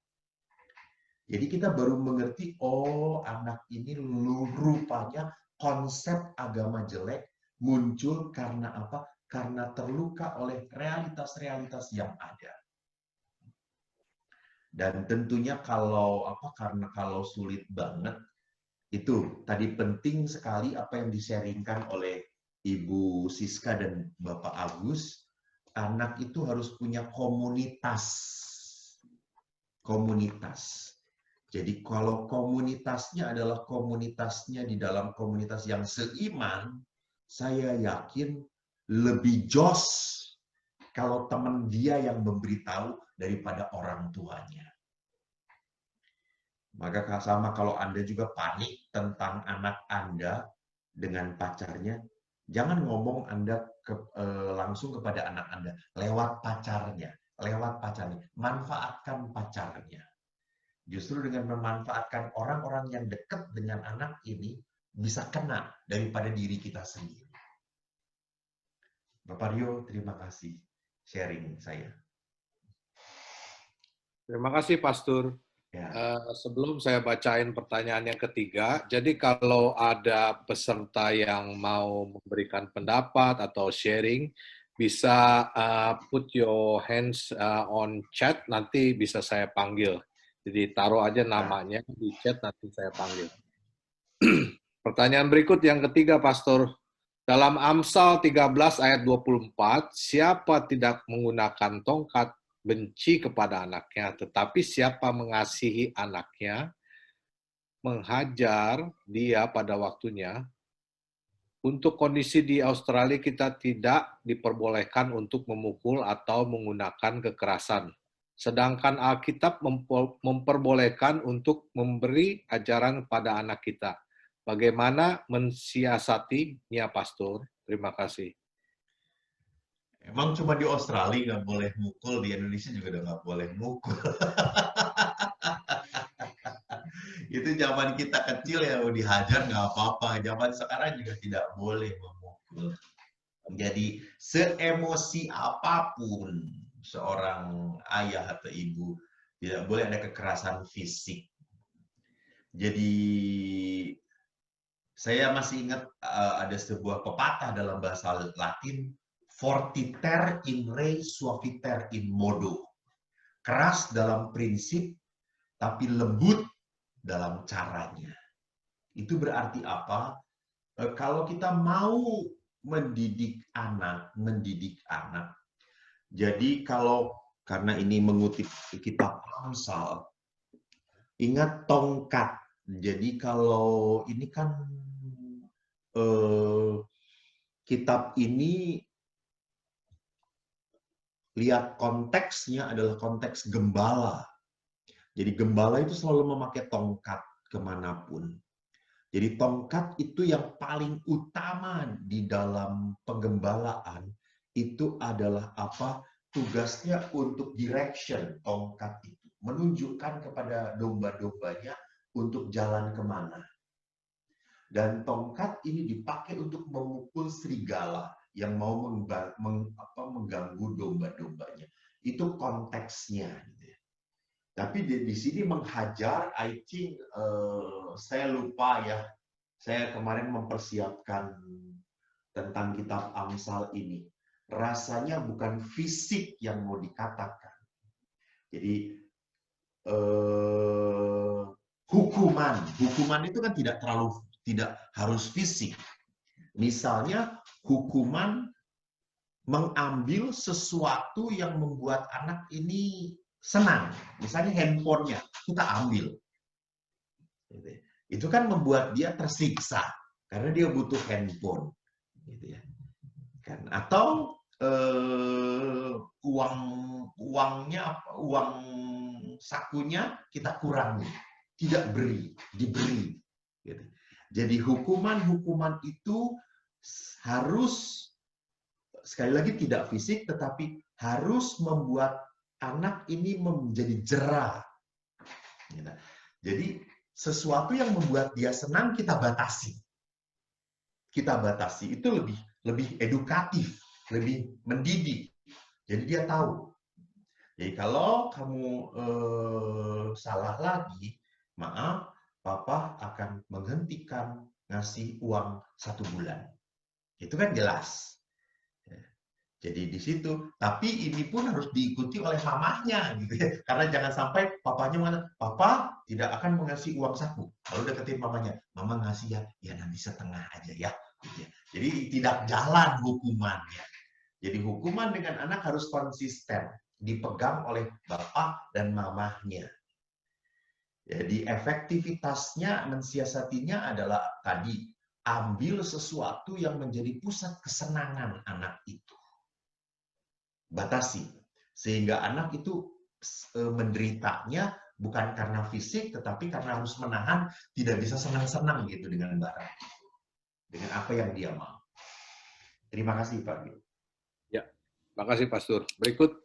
Jadi kita baru mengerti, oh anak ini rupanya konsep agama jelek muncul karena apa? Karena terluka oleh realitas-realitas yang ada. Dan tentunya karena kalau sulit banget, itu tadi penting sekali apa yang di-sharingkan oleh Ibu Siska dan Bapak Agus, anak itu harus punya komunitas. Komunitas. Jadi kalau komunitasnya adalah komunitasnya di dalam komunitas yang seiman, saya yakin lebih jos kalau teman dia yang memberitahu daripada orang tuanya. Maka sama kalau Anda juga panik tentang anak Anda dengan pacarnya, jangan ngomong Anda langsung kepada anak Anda, lewat pacarnya. Manfaatkan pacarnya. Justru dengan memanfaatkan orang-orang yang dekat dengan anak ini, bisa kena daripada diri kita sendiri. Bapak Rio, terima kasih sharing saya. Terima kasih, Pastor. Ya. Sebelum saya bacain pertanyaan yang ketiga, jadi kalau ada peserta yang mau memberikan pendapat atau sharing, bisa put your hands on chat, nanti bisa saya panggil. Jadi taruh aja namanya di chat, nanti saya panggil. Pertanyaan berikut yang ketiga, Pastor. Dalam Amsal 13 ayat 24, siapa tidak menggunakan tongkat benci kepada anaknya, tetapi siapa mengasihi anaknya, menghajar dia pada waktunya. Untuk kondisi di Australia, kita tidak diperbolehkan untuk memukul atau menggunakan kekerasan. Sedangkan Alkitab memperbolehkan untuk memberi ajaran kepada anak kita. Bagaimana mensiasatinya, Pastor? Terima kasih. Emang cuma di Australia nggak boleh mukul, di Indonesia juga udah nggak boleh mukul. Itu zaman kita kecil ya, mau dihajar nggak apa-apa. Zaman sekarang juga tidak boleh memukul. Jadi seemosi apapun seorang ayah atau ibu, tidak boleh ada kekerasan fisik. Jadi saya masih ingat ada sebuah pepatah dalam bahasa Latin, fortiter in re, suaviter in modo. Keras dalam prinsip, tapi lembut dalam caranya. Itu berarti apa? Kalau kita mau mendidik anak, jadi karena ini mengutip kitab Amsal, ingat tongkat. Jadi kalau ini kan kitab ini lihat konteksnya adalah konteks gembala. Jadi gembala itu selalu memakai tongkat kemanapun. Jadi tongkat itu yang paling utama di dalam penggembalaan itu adalah apa? Tugasnya untuk direction tongkat itu. Menunjukkan kepada domba-dombanya untuk jalan kemana. Dan tongkat ini dipakai untuk memukul serigala yang mau mengganggu domba-dombanya. Itu konteksnya. Tapi di sini menghajar, I think saya lupa ya. Saya kemarin mempersiapkan tentang kitab Amsal ini. Rasanya bukan fisik yang mau dikatakan. Jadi hukuman itu kan tidak terlalu tidak harus fisik. Misalnya hukuman mengambil sesuatu yang membuat anak ini senang. Misalnya handphonenya, kita ambil. Itu kan membuat dia tersiksa, karena dia butuh handphone. Gitu ya. Kan? Atau uang sakunya kita kurangi, tidak beri, diberi. Gitu. Jadi hukuman-hukuman itu harus, sekali lagi tidak fisik, tetapi harus membuat anak ini menjadi jera. Jadi sesuatu yang membuat dia senang kita batasi. Kita batasi, itu lebih edukatif, lebih mendidik. Jadi dia tahu. Jadi kalau kamu salah lagi, maaf, papa akan menghentikan ngasih uang 1 bulan. Itu kan jelas. Jadi di situ, tapi ini pun harus diikuti oleh mamahnya, gitu ya. Karena jangan sampai papanya mengatakan, papa tidak akan mengasih uang saku. Lalu deketin mamanya, mama ngasih ya nanti setengah aja ya. Gitu ya. Jadi tidak jalan hukumannya. Jadi hukuman dengan anak harus konsisten, dipegang oleh bapak dan mamahnya. Jadi efektivitasnya, mensiasatinya adalah tadi, ambil sesuatu yang menjadi pusat kesenangan anak itu. Batasi, sehingga anak itu menderitanya bukan karena fisik, tetapi karena harus menahan, tidak bisa senang-senang gitu dengan barang, dengan apa yang dia mau. Terima kasih Pak Gil. Ya, terima kasih Pastor. Berikut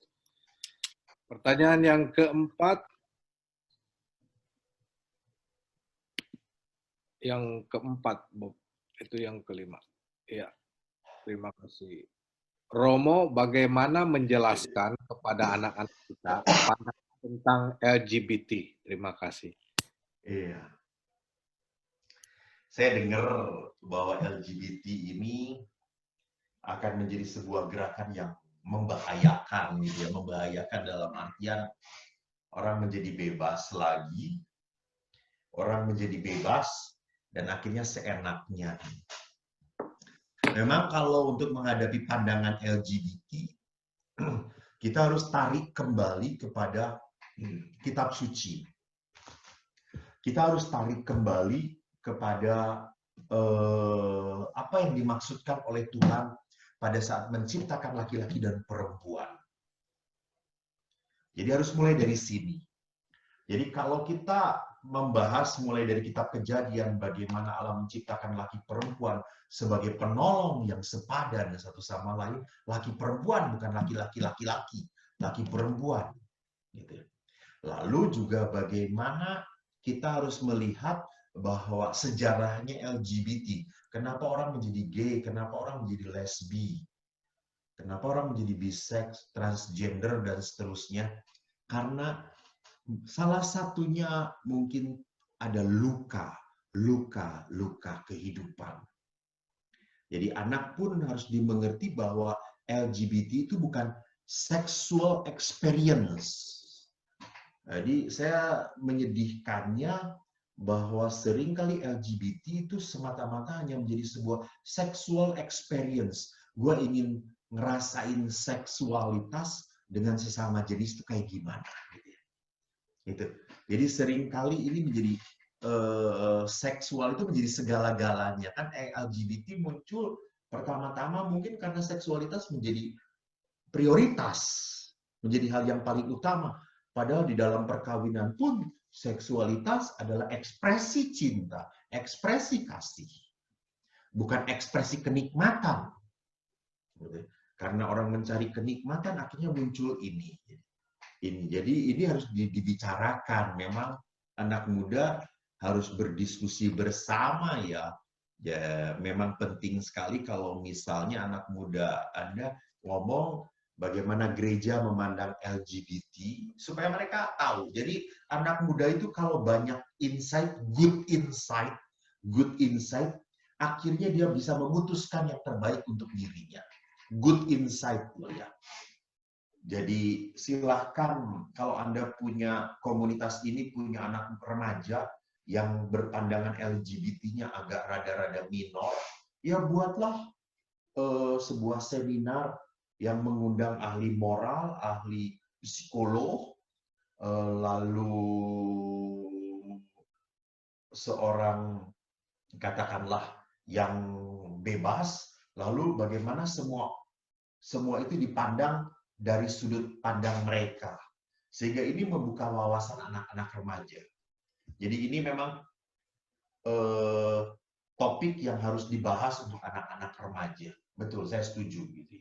pertanyaan yang keempat. Yang keempat, Bob. Itu yang kelima. Ya, terima kasih. Romo, bagaimana menjelaskan kepada anak-anak kita tentang LGBT? Terima kasih. Iya. Saya dengar bahwa LGBT ini akan menjadi sebuah gerakan yang membahayakan, gitu ya, membahayakan dalam artian orang menjadi bebas lagi, orang menjadi bebas dan akhirnya seenaknya. Memang kalau untuk menghadapi pandangan LGBT, kita harus tarik kembali kepada kitab suci. Kita harus tarik kembali kepada apa yang dimaksudkan oleh Tuhan pada saat menciptakan laki-laki dan perempuan. Jadi harus mulai dari sini. Jadi kalau kita membahas mulai dari kitab Kejadian bagaimana Allah menciptakan laki perempuan sebagai penolong yang sepadan satu sama lain, laki perempuan bukan laki-laki, laki perempuan. Gitu. Lalu juga bagaimana kita harus melihat bahwa sejarahnya LGBT, kenapa orang menjadi gay, kenapa orang menjadi lesbi, kenapa orang menjadi bisex, transgender dan seterusnya, karena salah satunya mungkin ada luka kehidupan. Jadi anak pun harus dimengerti bahwa LGBT itu bukan sexual experience. Jadi saya menyedihkannya bahwa seringkali LGBT itu semata-mata hanya menjadi sebuah sexual experience. Gue ingin ngerasain seksualitas dengan sesama jenis itu kayak gimana. Gitu. Jadi seringkali ini menjadi seksual itu menjadi segala-galanya. Kan LGBT muncul pertama-tama mungkin karena seksualitas menjadi prioritas, menjadi hal yang paling utama. Padahal di dalam perkawinan pun seksualitas adalah ekspresi cinta, ekspresi kasih. Bukan ekspresi kenikmatan. Karena orang mencari kenikmatan akhirnya muncul ini. Jadi ini harus dibicarakan. Memang anak muda harus berdiskusi bersama ya. Ya memang penting sekali kalau misalnya anak muda Anda ngomong bagaimana gereja memandang LGBT supaya mereka tahu. Jadi anak muda itu kalau banyak insight, good insight, akhirnya dia bisa memutuskan yang terbaik untuk dirinya. Good insight loh ya. Jadi silahkan kalau Anda punya komunitas ini, punya anak remaja, yang berpandangan LGBT-nya agak rada-rada minor, ya buatlah sebuah seminar yang mengundang ahli moral, ahli psikolog, lalu seorang katakanlah yang bebas, lalu bagaimana semua itu dipandang dari sudut pandang mereka, sehingga ini membuka wawasan anak-anak remaja. Jadi ini memang topik yang harus dibahas untuk anak-anak remaja. Betul, saya setuju gitu.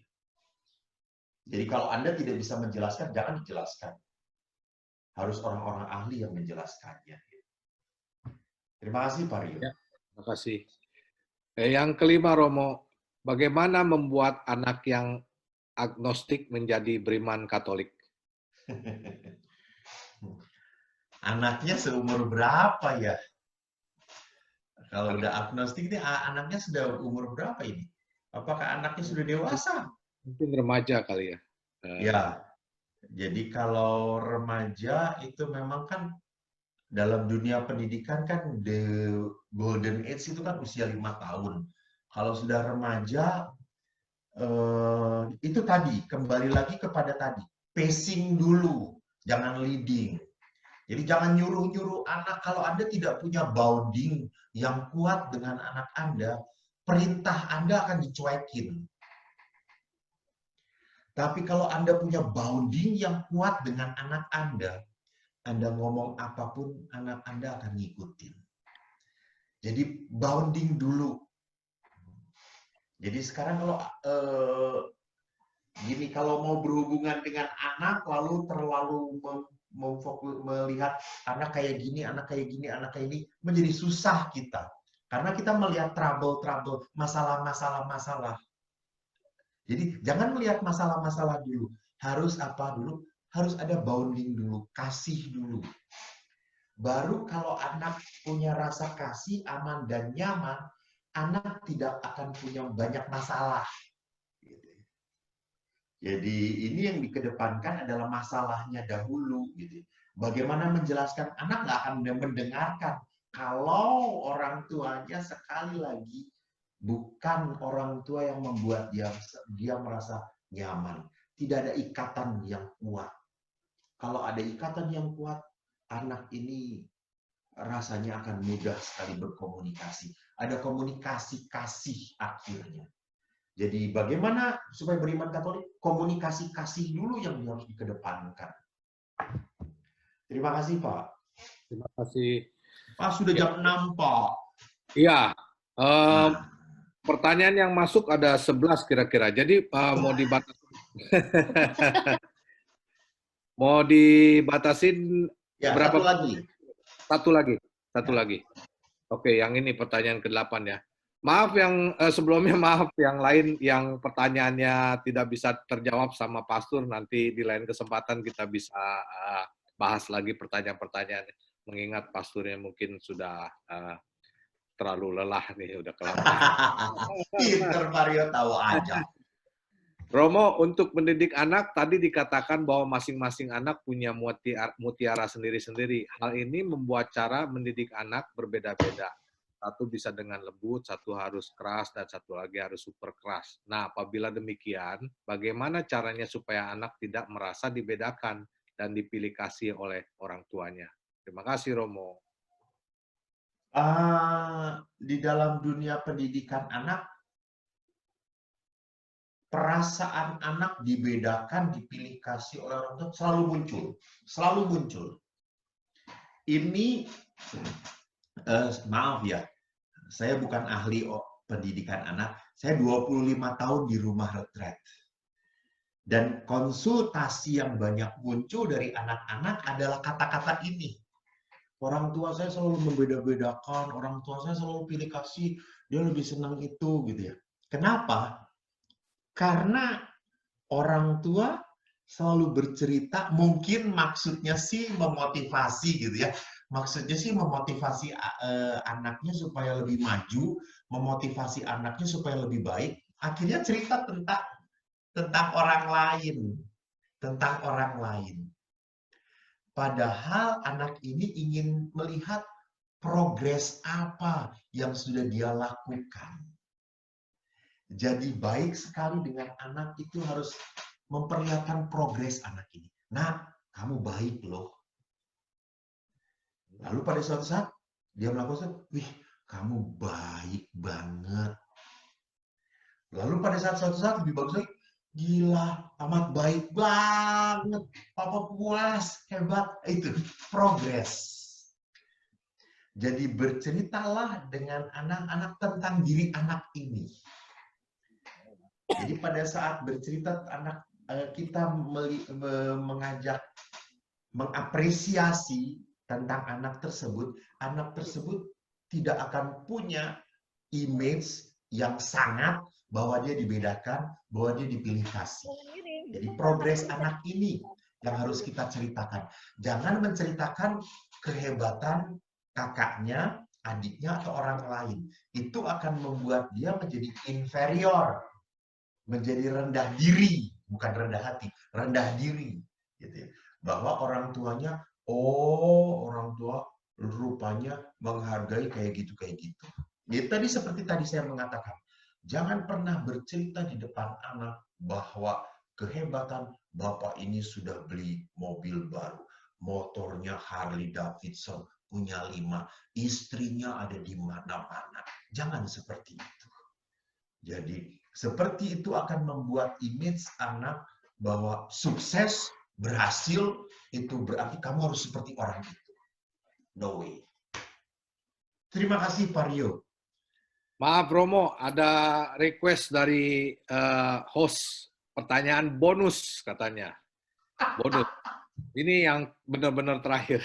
Jadi kalau Anda tidak bisa menjelaskan, jangan dijelaskan. Harus orang-orang ahli yang menjelaskannya. Terima kasih, Pak Rio. Ya, terima kasih. Yang kelima, Romo, bagaimana membuat anak yang agnostik menjadi beriman Katolik? Anaknya seumur berapa ya? Kalau udah agnostik ini anaknya sudah umur berapa ini? Apakah anaknya sudah dewasa? Mungkin remaja kali ya. Ya, jadi kalau remaja itu memang kan dalam dunia pendidikan kan the golden age itu kan usia 5 tahun. Kalau sudah remaja, itu tadi, kembali lagi kepada tadi, pacing dulu, jangan leading. Jadi jangan nyuruh-nyuruh anak, kalau Anda tidak punya bounding yang kuat dengan anak Anda, perintah Anda akan dicuekin. Tapi kalau Anda punya bounding yang kuat dengan anak Anda ngomong apapun, anak Anda akan ngikutin. Jadi bounding dulu. Jadi sekarang kalau gini, kalau mau berhubungan dengan anak, lalu terlalu melihat anak kayak gini, anak kayak gini, anak kayak ini, menjadi susah kita. Karena kita melihat trouble-trouble, masalah-masalah. Jadi jangan melihat masalah-masalah dulu. Harus apa dulu? Harus ada bounding dulu, kasih dulu. Baru kalau anak punya rasa kasih, aman dan nyaman, anak tidak akan punya banyak masalah. Jadi ini yang dikedepankan adalah masalahnya dahulu. Gitu. Bagaimana menjelaskan, anak nggak akan mendengarkan kalau orang tuanya sekali lagi bukan orang tua yang membuat dia merasa nyaman. Tidak ada ikatan yang kuat. Kalau ada ikatan yang kuat, anak ini rasanya akan mudah sekali berkomunikasi. Ada komunikasi kasih akhirnya. Jadi bagaimana supaya beriman Katolik? Komunikasi kasih dulu yang harus dikedepankan. Terima kasih, Pak. Terima kasih. Pak, sudah jam 6, Pak. Iya. Pertanyaan yang masuk ada 11 kira-kira. Jadi mau dibatasin. Mau dibatasin Ya, berapa? Satu lagi. Satu lagi. Oke, yang ini pertanyaan ke-8 ya. Maaf yang sebelumnya, maaf yang lain yang pertanyaannya tidak bisa terjawab sama Pastor, nanti di lain kesempatan kita bisa bahas lagi pertanyaan-pertanyaan. Mengingat Pasturnya mungkin sudah terlalu lelah nih, udah kelamaan. Pinter Mario, tahu aja. Romo, untuk mendidik anak, tadi dikatakan bahwa masing-masing anak punya mutiara sendiri-sendiri. Hal ini membuat cara mendidik anak berbeda-beda. Satu bisa dengan lembut, satu harus keras, dan satu lagi harus super keras. Nah, apabila demikian, bagaimana caranya supaya anak tidak merasa dibedakan dan dipilih kasih oleh orang tuanya? Terima kasih, Romo. Di dalam dunia pendidikan anak, perasaan anak dibedakan, dipilih kasih oleh orang tua selalu muncul. Ini maaf ya, saya bukan ahli pendidikan anak. Saya 25 tahun di rumah retret. Dan konsultasi yang banyak muncul dari anak-anak adalah kata-kata ini. Orang tua saya selalu membeda-bedakan, orang tua saya selalu pilih kasih, dia lebih senang itu gitu ya. Kenapa? Karena orang tua selalu bercerita, mungkin maksudnya sih memotivasi gitu ya. Maksudnya sih memotivasi anaknya supaya lebih maju, memotivasi anaknya supaya lebih baik. Akhirnya cerita tentang orang lain. Padahal anak ini ingin melihat progres apa yang sudah dia lakukan. Jadi baik sekali dengan anak itu harus memperlihatkan progres anak ini. Nah, kamu baik loh. Lalu pada suatu saat dia melakukan, wih, kamu baik banget. Lalu pada suatu saat lebih bagus lagi, gila, amat baik banget. Papa puas, hebat. Itu progres. Jadi berceritalah dengan anak-anak tentang diri anak ini. Jadi pada saat bercerita anak kita mengajak mengapresiasi tentang anak tersebut tidak akan punya image yang sangat bahwa dia dibedakan, bahwa dia dipilih kasih. Jadi progres anak ini yang harus kita ceritakan. Jangan menceritakan kehebatan kakaknya, adiknya, atau orang lain. Itu akan membuat dia menjadi inferior, menjadi rendah diri, bukan rendah hati, rendah diri. Gitu ya. Bahwa orang tuanya, oh orang tua rupanya menghargai kayak gitu. Jadi tadi seperti tadi saya mengatakan, jangan pernah bercerita di depan anak bahwa kehebatan bapak ini sudah beli mobil baru, motornya Harley Davidson, punya 5, istrinya ada di mana-mana. Jangan seperti itu. Jadi seperti itu akan membuat image anak bahwa sukses, berhasil, itu berarti kamu harus seperti orang itu. No way. Terima kasih, Pak Rio. Maaf Romo, ada request dari host, pertanyaan bonus katanya. Bonus. Ini yang benar-benar terakhir.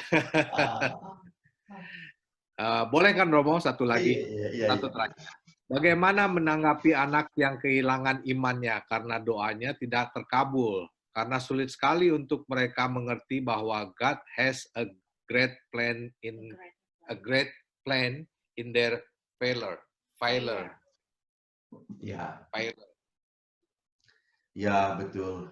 Boleh kan Romo, satu lagi? Satu terakhir. Bagaimana menanggapi anak yang kehilangan imannya karena doanya tidak terkabul? Karena sulit sekali untuk mereka mengerti bahwa God has a great plan in their failure. Ya, Failure. ya betul.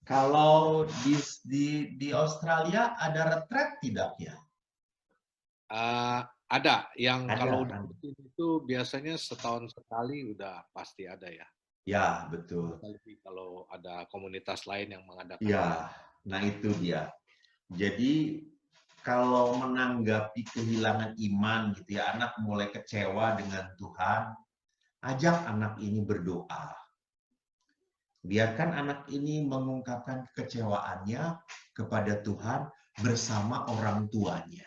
Kalau di Australia ada retret tidak ya? Ada yang Ada, kalau kan? itu biasanya setahun sekali udah pasti ada ya. Ya, betul. Kalau ada komunitas lain yang mengadakan. Ya, nah itu dia. Jadi kalau menanggapi kehilangan iman gitu ya, anak mulai kecewa dengan Tuhan, ajak anak ini berdoa. Biarkan anak ini mengungkapkan kekecewaannya kepada Tuhan bersama orang tuanya.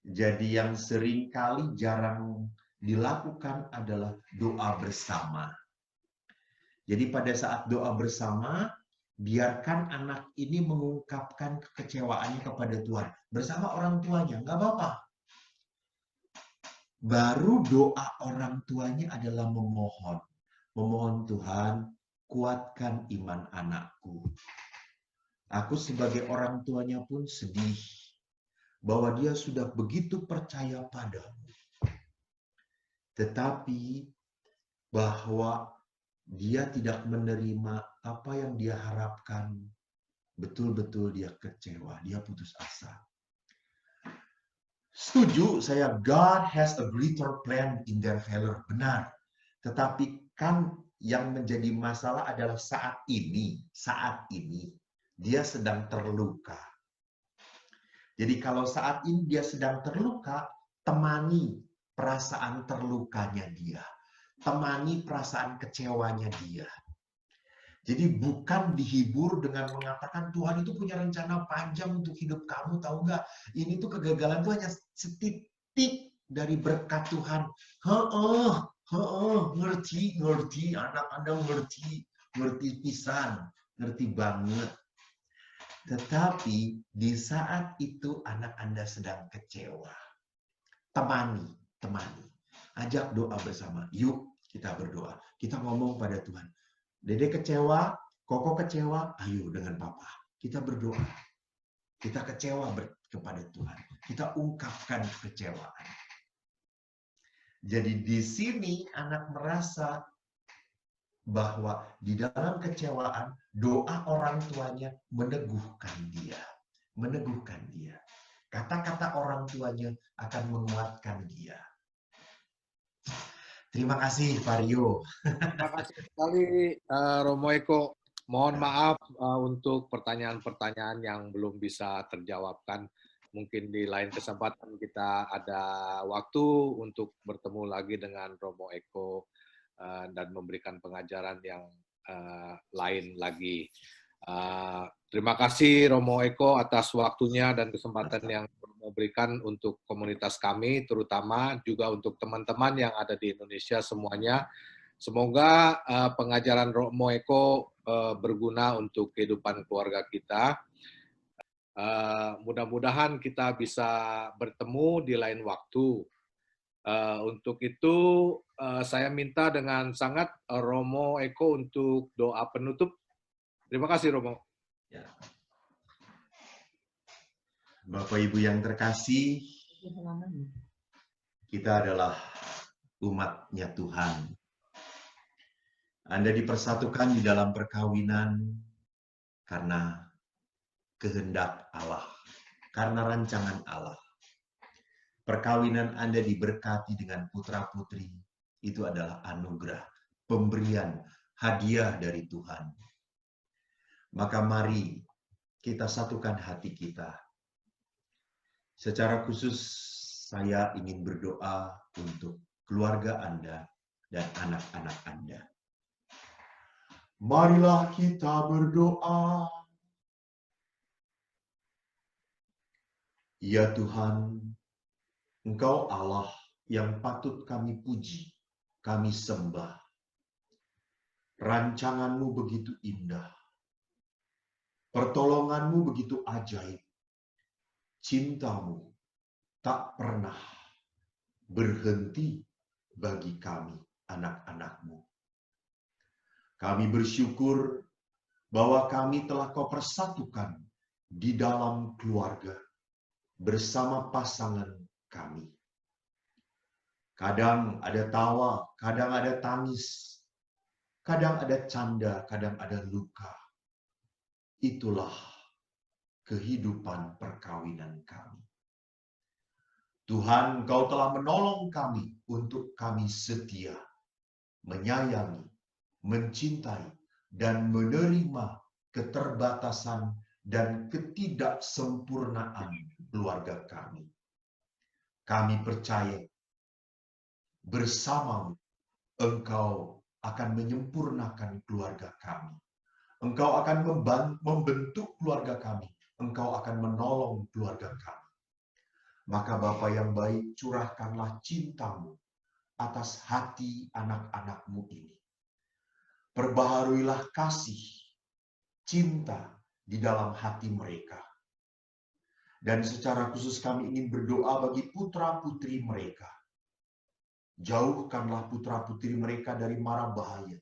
Jadi yang sering kali jarang dilakukan adalah doa bersama. Jadi pada saat doa bersama, biarkan anak ini mengungkapkan kekecewaannya kepada Tuhan bersama orang tuanya, nggak apa-apa. Baru doa orang tuanya adalah memohon Tuhan, kuatkan iman anakku. Aku sebagai orang tuanya pun sedih bahwa dia sudah begitu percaya padamu. Tetapi bahwa dia tidak menerima apa yang dia harapkan, betul-betul dia kecewa, dia putus asa. Setuju saya, God has a greater plan in their failure, benar. Tetapi kan yang menjadi masalah adalah saat ini dia sedang terluka. Jadi kalau saat ini dia sedang terluka, temani perasaan terlukanya dia. Temani perasaan kecewanya dia. Jadi bukan dihibur dengan mengatakan Tuhan itu punya rencana panjang untuk hidup kamu, tahu nggak? Ini tuh kegagalan tuh hanya setitik dari berkat Tuhan. Ngerti, anak Anda ngerti pisan, ngerti banget. Tetapi di saat itu anak Anda sedang kecewa. Temani. Ajak doa bersama. Yuk kita berdoa. Kita ngomong pada Tuhan. Dede kecewa, Koko kecewa, ayo dengan Papa. Kita berdoa. Kita kecewa kepada Tuhan. Kita ungkapkan kekecewaan. Jadi di sini anak merasa bahwa di dalam kecewaan, doa orang tuanya meneguhkan dia. Meneguhkan dia. Kata-kata orang tuanya akan menguatkan dia. Terima kasih, Pak Rio. Terima kasih sekali, Romo Eko. Mohon maaf untuk pertanyaan-pertanyaan yang belum bisa terjawabkan. Mungkin di lain kesempatan kita ada waktu untuk bertemu lagi dengan Romo Eko dan memberikan pengajaran yang lain lagi. Terima kasih Romo Eko atas waktunya dan kesempatan yang Romo berikan untuk komunitas kami, terutama juga untuk teman-teman yang ada di Indonesia semuanya. Semoga pengajaran Romo Eko berguna untuk kehidupan keluarga kita. Mudah-mudahan kita bisa bertemu di lain waktu. Untuk itu saya minta dengan sangat Romo Eko untuk doa penutup. Terima kasih Romo. Ya. Bapak Ibu yang terkasih, kita adalah umat-Nya Tuhan. Anda dipersatukan di dalam perkawinan karena kehendak Allah, karena rancangan Allah. Perkawinan Anda diberkati dengan putra-putri, itu adalah anugerah, pemberian, hadiah dari Tuhan. Maka mari kita satukan hati kita. Secara khusus saya ingin berdoa untuk keluarga Anda dan anak-anak Anda. Marilah kita berdoa. Ya Tuhan, Engkau Allah yang patut kami puji, kami sembah. Rancangan-Mu begitu indah. Pertolongan-Mu begitu ajaib. Cinta-Mu tak pernah berhenti bagi kami, anak-anak-Mu. Kami bersyukur bahwa kami telah Kau persatukan di dalam keluarga bersama pasangan kami. Kadang ada tawa, kadang ada tangis, kadang ada canda, kadang ada luka. Itulah kehidupan perkawinan kami. Tuhan, Kau telah menolong kami untuk kami setia, menyayangi, mencintai, dan menerima keterbatasan dan ketidaksempurnaan keluarga kami. Kami percaya bersama-Mu Engkau akan menyempurnakan keluarga kami. Engkau akan membentuk keluarga kami. Engkau akan menolong keluarga kami. Maka Bapa yang baik, curahkanlah cinta-Mu atas hati anak-anak-Mu ini. Perbaharuilah kasih, cinta di dalam hati mereka. Dan secara khusus kami ingin berdoa bagi putra-putri mereka. Jauhkanlah putra-putri mereka dari mara bahaya.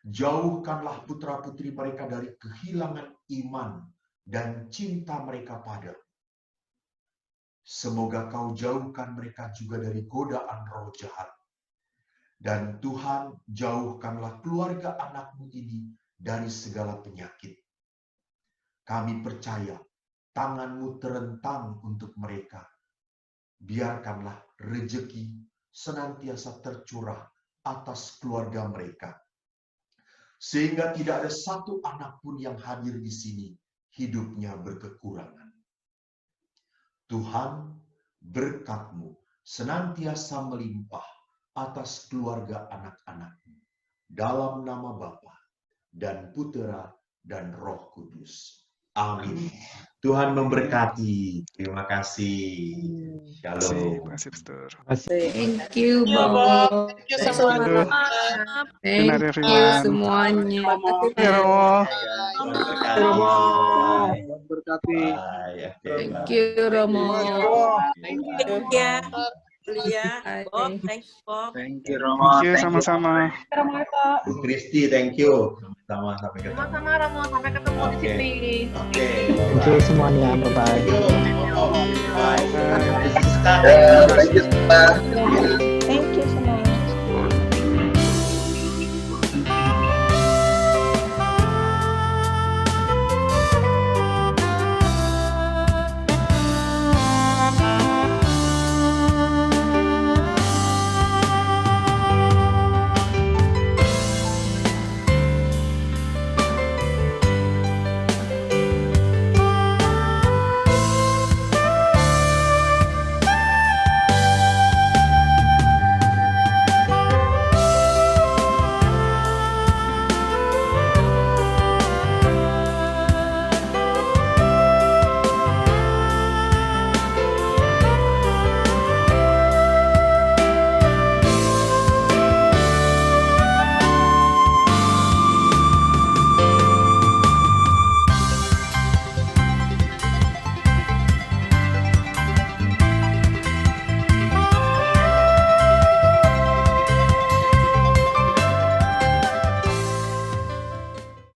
Jauhkanlah putra-putri mereka dari kehilangan iman dan cinta mereka padamu. Semoga Kau jauhkan mereka juga dari godaan roh jahat. Dan Tuhan, jauhkanlah keluarga anak-Mu ini dari segala penyakit. Kami percaya tangan-Mu terentang untuk mereka. Biarkanlah rejeki senantiasa tercurah atas keluarga mereka. Sehingga tidak ada satu anak pun yang hadir di sini hidupnya berkekurangan. Tuhan, berkat-Mu senantiasa melimpah atas keluarga anak-anak-Mu. Dalam nama Bapa dan Putera dan Roh Kudus. Amin. Tuhan memberkati. Terima kasih. Shalom. Terima kasih, Pastor. Thank you, Bapak. Thank you sama-sama. Thank you semuanya. Ya, Romo. Berkati. Thank you, Romo. Thank you ya. Lia, Bob, thank you Bob. Thank you, sama-sama. Bu Kristi, thank you. Sama sampai ketemu. Sama-sama Romo, sampai ketemu di sini. Oke. Oke semuanya, bye-bye. Bye. Thank you semua.